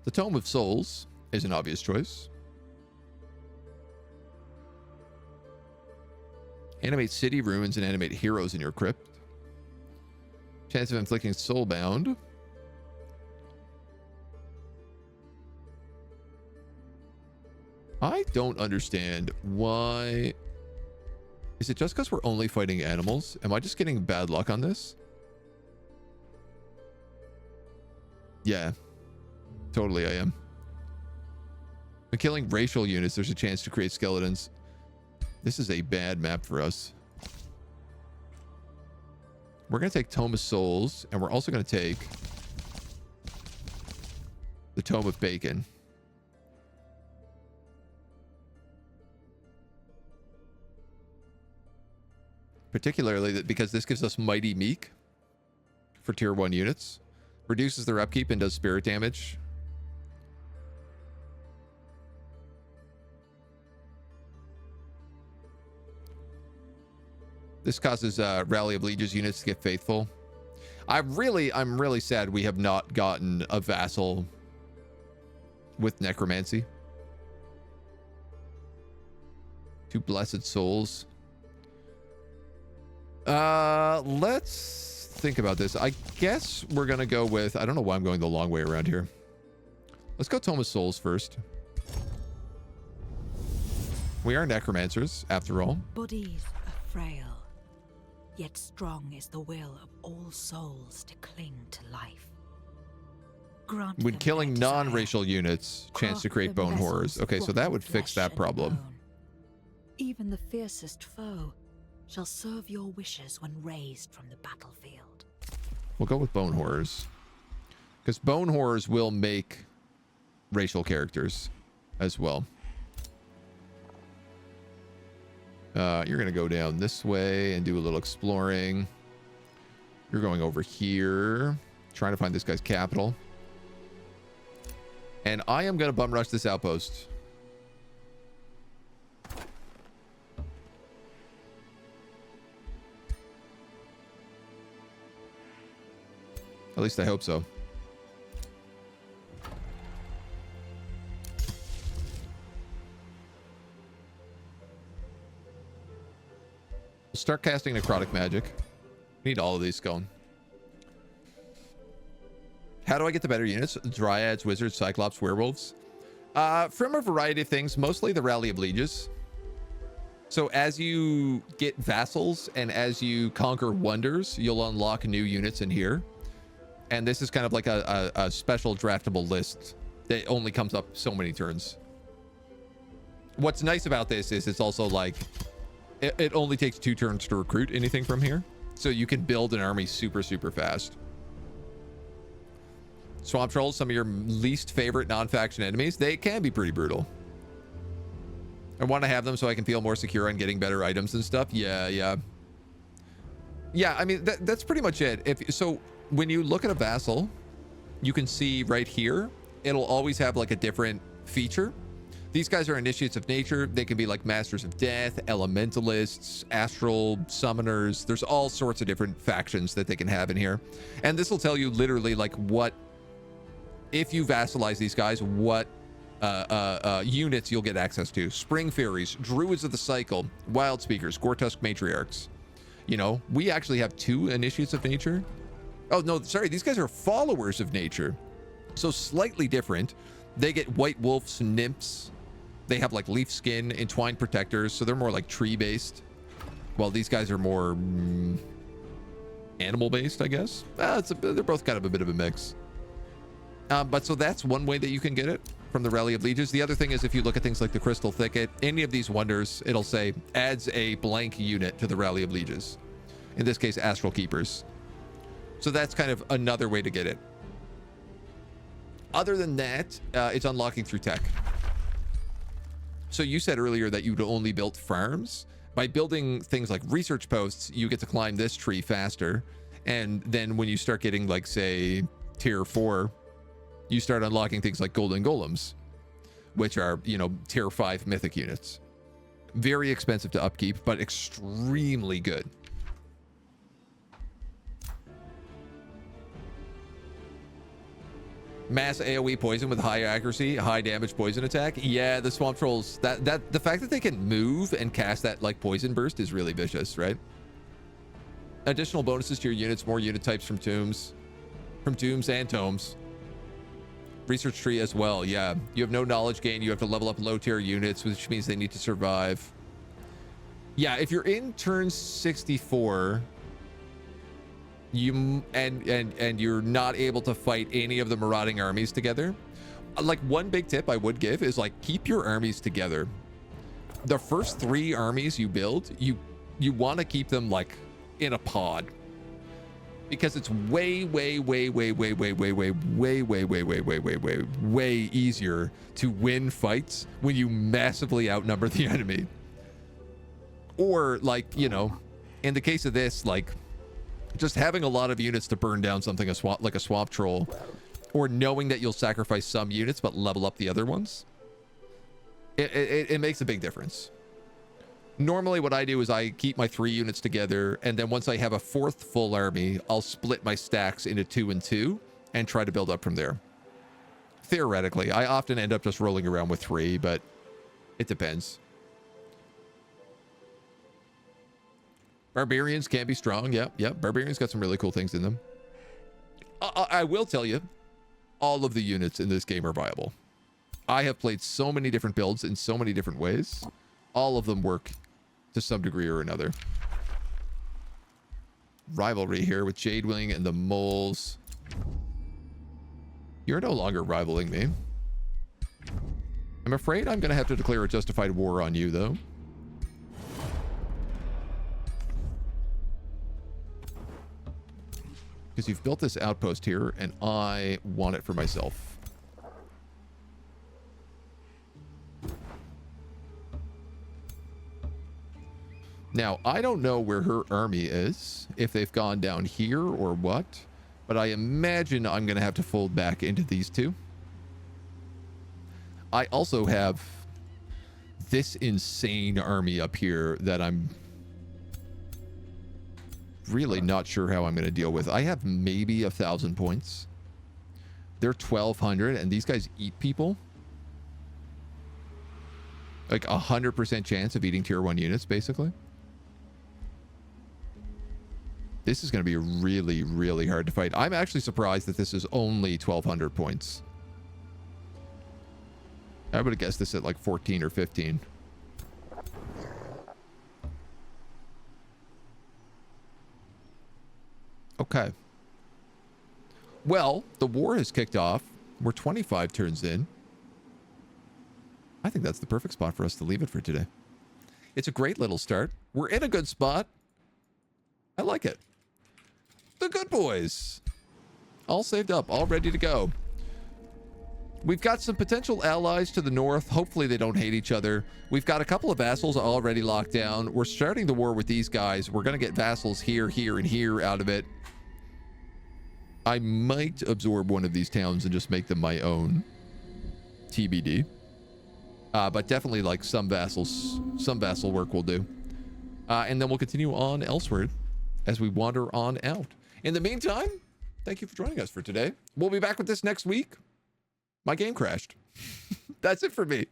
The Tome of Souls is an obvious choice. Animate city ruins and animate heroes in your crypt. Chance of inflicting soulbound. I don't understand why. Is it just because we're only fighting animals? Am I just getting bad luck on this? Yeah, totally I am. When killing racial units, there's a chance to create skeletons. This is a bad map for us. We're going to take Tome of Souls, and we're also going to take the Tome of Bacon. Particularly because this gives us Mighty Meek for tier 1 units. Reduces their upkeep and does spirit damage. This causes Rally of Lieges units to get faithful. I'm really sad we have not gotten a vassal with necromancy. 2 blessed souls. Let's think about this. I guess we're gonna go with, I don't know why I'm going the long way around here. Let's go Tome of Souls first. We are necromancers, after all. Bodies are frail, yet strong is the will of all souls to cling to life. Grant When killing non-racial units, chance to create bone horrors. Okay, so that would fix that problem. Even the fiercest foe shall serve your wishes when raised from the battlefield. We'll go with bone horrors. Because bone horrors will make racial characters as well. You're going to go down this way and do a little exploring. You're going over here, trying to find this guy's capital. And I am going to bum rush this outpost. At least I hope so. We'll start casting necrotic magic. Need all of these going. How do I get the better units? Dryads, wizards, cyclops, werewolves. From a variety of things, mostly the Rally of Lieges. So as you get vassals and as you conquer wonders, you'll unlock new units in here. And this is kind of like a special draftable list that only comes up so many turns. What's nice about this is it's also like, it only takes 2 turns to recruit anything from here. So you can build an army super, super fast. Swamp trolls, some of your least favorite non-faction enemies, they can be pretty brutal. I want to have them so I can feel more secure on getting better items and stuff. Yeah, I mean, that's pretty much it. So when you look at a vassal, you can see right here, it'll always have like a different feature. These guys are initiates of nature. They can be like masters of death, elementalists, astral summoners. There's all sorts of different factions that they can have in here. And this will tell you literally like what, if you vassalize these guys, what units you'll get access to. Spring fairies, druids of the cycle, wild speakers, Gortusk matriarchs. You know, we actually have 2 initiates of nature. Oh no, sorry, these guys are followers of nature. So slightly different. They get white wolves, nymphs. They have like leaf skin, entwined protectors, so they're more like tree based. While these guys are more animal based, I guess. They're both kind of a bit of a mix. But so that's one way that you can get it from the Rally of Lieges. The other thing is if you look at things like the Crystal Thicket, any of these wonders, it'll say adds a blank unit to the Rally of Lieges. In this case, Astral Keepers. So that's kind of another way to get it. Other than that, it's unlocking through tech. So you said earlier that you'd only built farms. By building things like research posts, you get to climb this tree faster. And then when you start getting like, say, tier 4, you start unlocking things like golden golems, which are, you know, tier 5 mythic units. Very expensive to upkeep, but extremely good. Mass AoE poison with high accuracy, high damage poison attack. Yeah, the swamp trolls, the fact that they can move and cast that like poison burst is really vicious, right? Additional bonuses to your units, more unit types from tombs and tomes. Research tree as well. Yeah, you have no knowledge gain. You have to level up low tier units, which means they need to survive. Yeah, if you're in turn 64, and you're not able to fight any of the marauding armies together, like one big tip I would give is like keep your armies together. The first 3 armies you build, you want to keep them like in a pod, because it's way easier to win fights when you massively outnumber the enemy. Or like, you know, in the case of this, like just having a lot of units to burn down something like a swamp troll, or knowing that you'll sacrifice some units but level up the other ones, it makes a big difference. Normally what I do is I keep my 3 units together, and then once I have a 4th full army, I'll split my stacks into 2 and 2 and try to build up from there. Theoretically, I often end up just rolling around with 3, but it depends. Barbarians can be strong. Yep. Barbarians got some really cool things in them. I will tell you, all of the units in this game are viable. I have played so many different builds in so many different ways. All of them work to some degree or another. Rivalry here with Jadewing and the moles. You're no longer rivaling me. I'm afraid I'm going to have to declare a justified war on you, though. Because you've built this outpost here, and I want it for myself. Now, I don't know where her army is, if they've gone down here or what, but I imagine I'm going to have to fold back into these 2. I also have this insane army up here that I'm really not sure how I'm going to deal with. I have maybe 1,000 points. They're 1,200, and these guys eat people. Like 100% chance of eating tier 1 units, basically. This is going to be really, really hard to fight. I'm actually surprised that this is only 1,200 points. I would have guessed this at like 14 or 15. Okay. Well, the war has kicked off. We're 25 turns in. I think that's the perfect spot for us to leave it for today. It's a great little start. We're in a good spot. I like it. The good boys. All saved up, all ready to go. We've got some potential allies to the north. Hopefully they don't hate each other. We've got a couple of vassals already locked down. We're starting the war with these guys. We're going to get vassals here, here, and here out of it. I might absorb one of these towns and just make them my own. TBD. But definitely like some vassal work will do. And then we'll continue on elsewhere as we wander on out. In the meantime, thank you for joining us for today. We'll be back with this next week. My game crashed. That's it for me.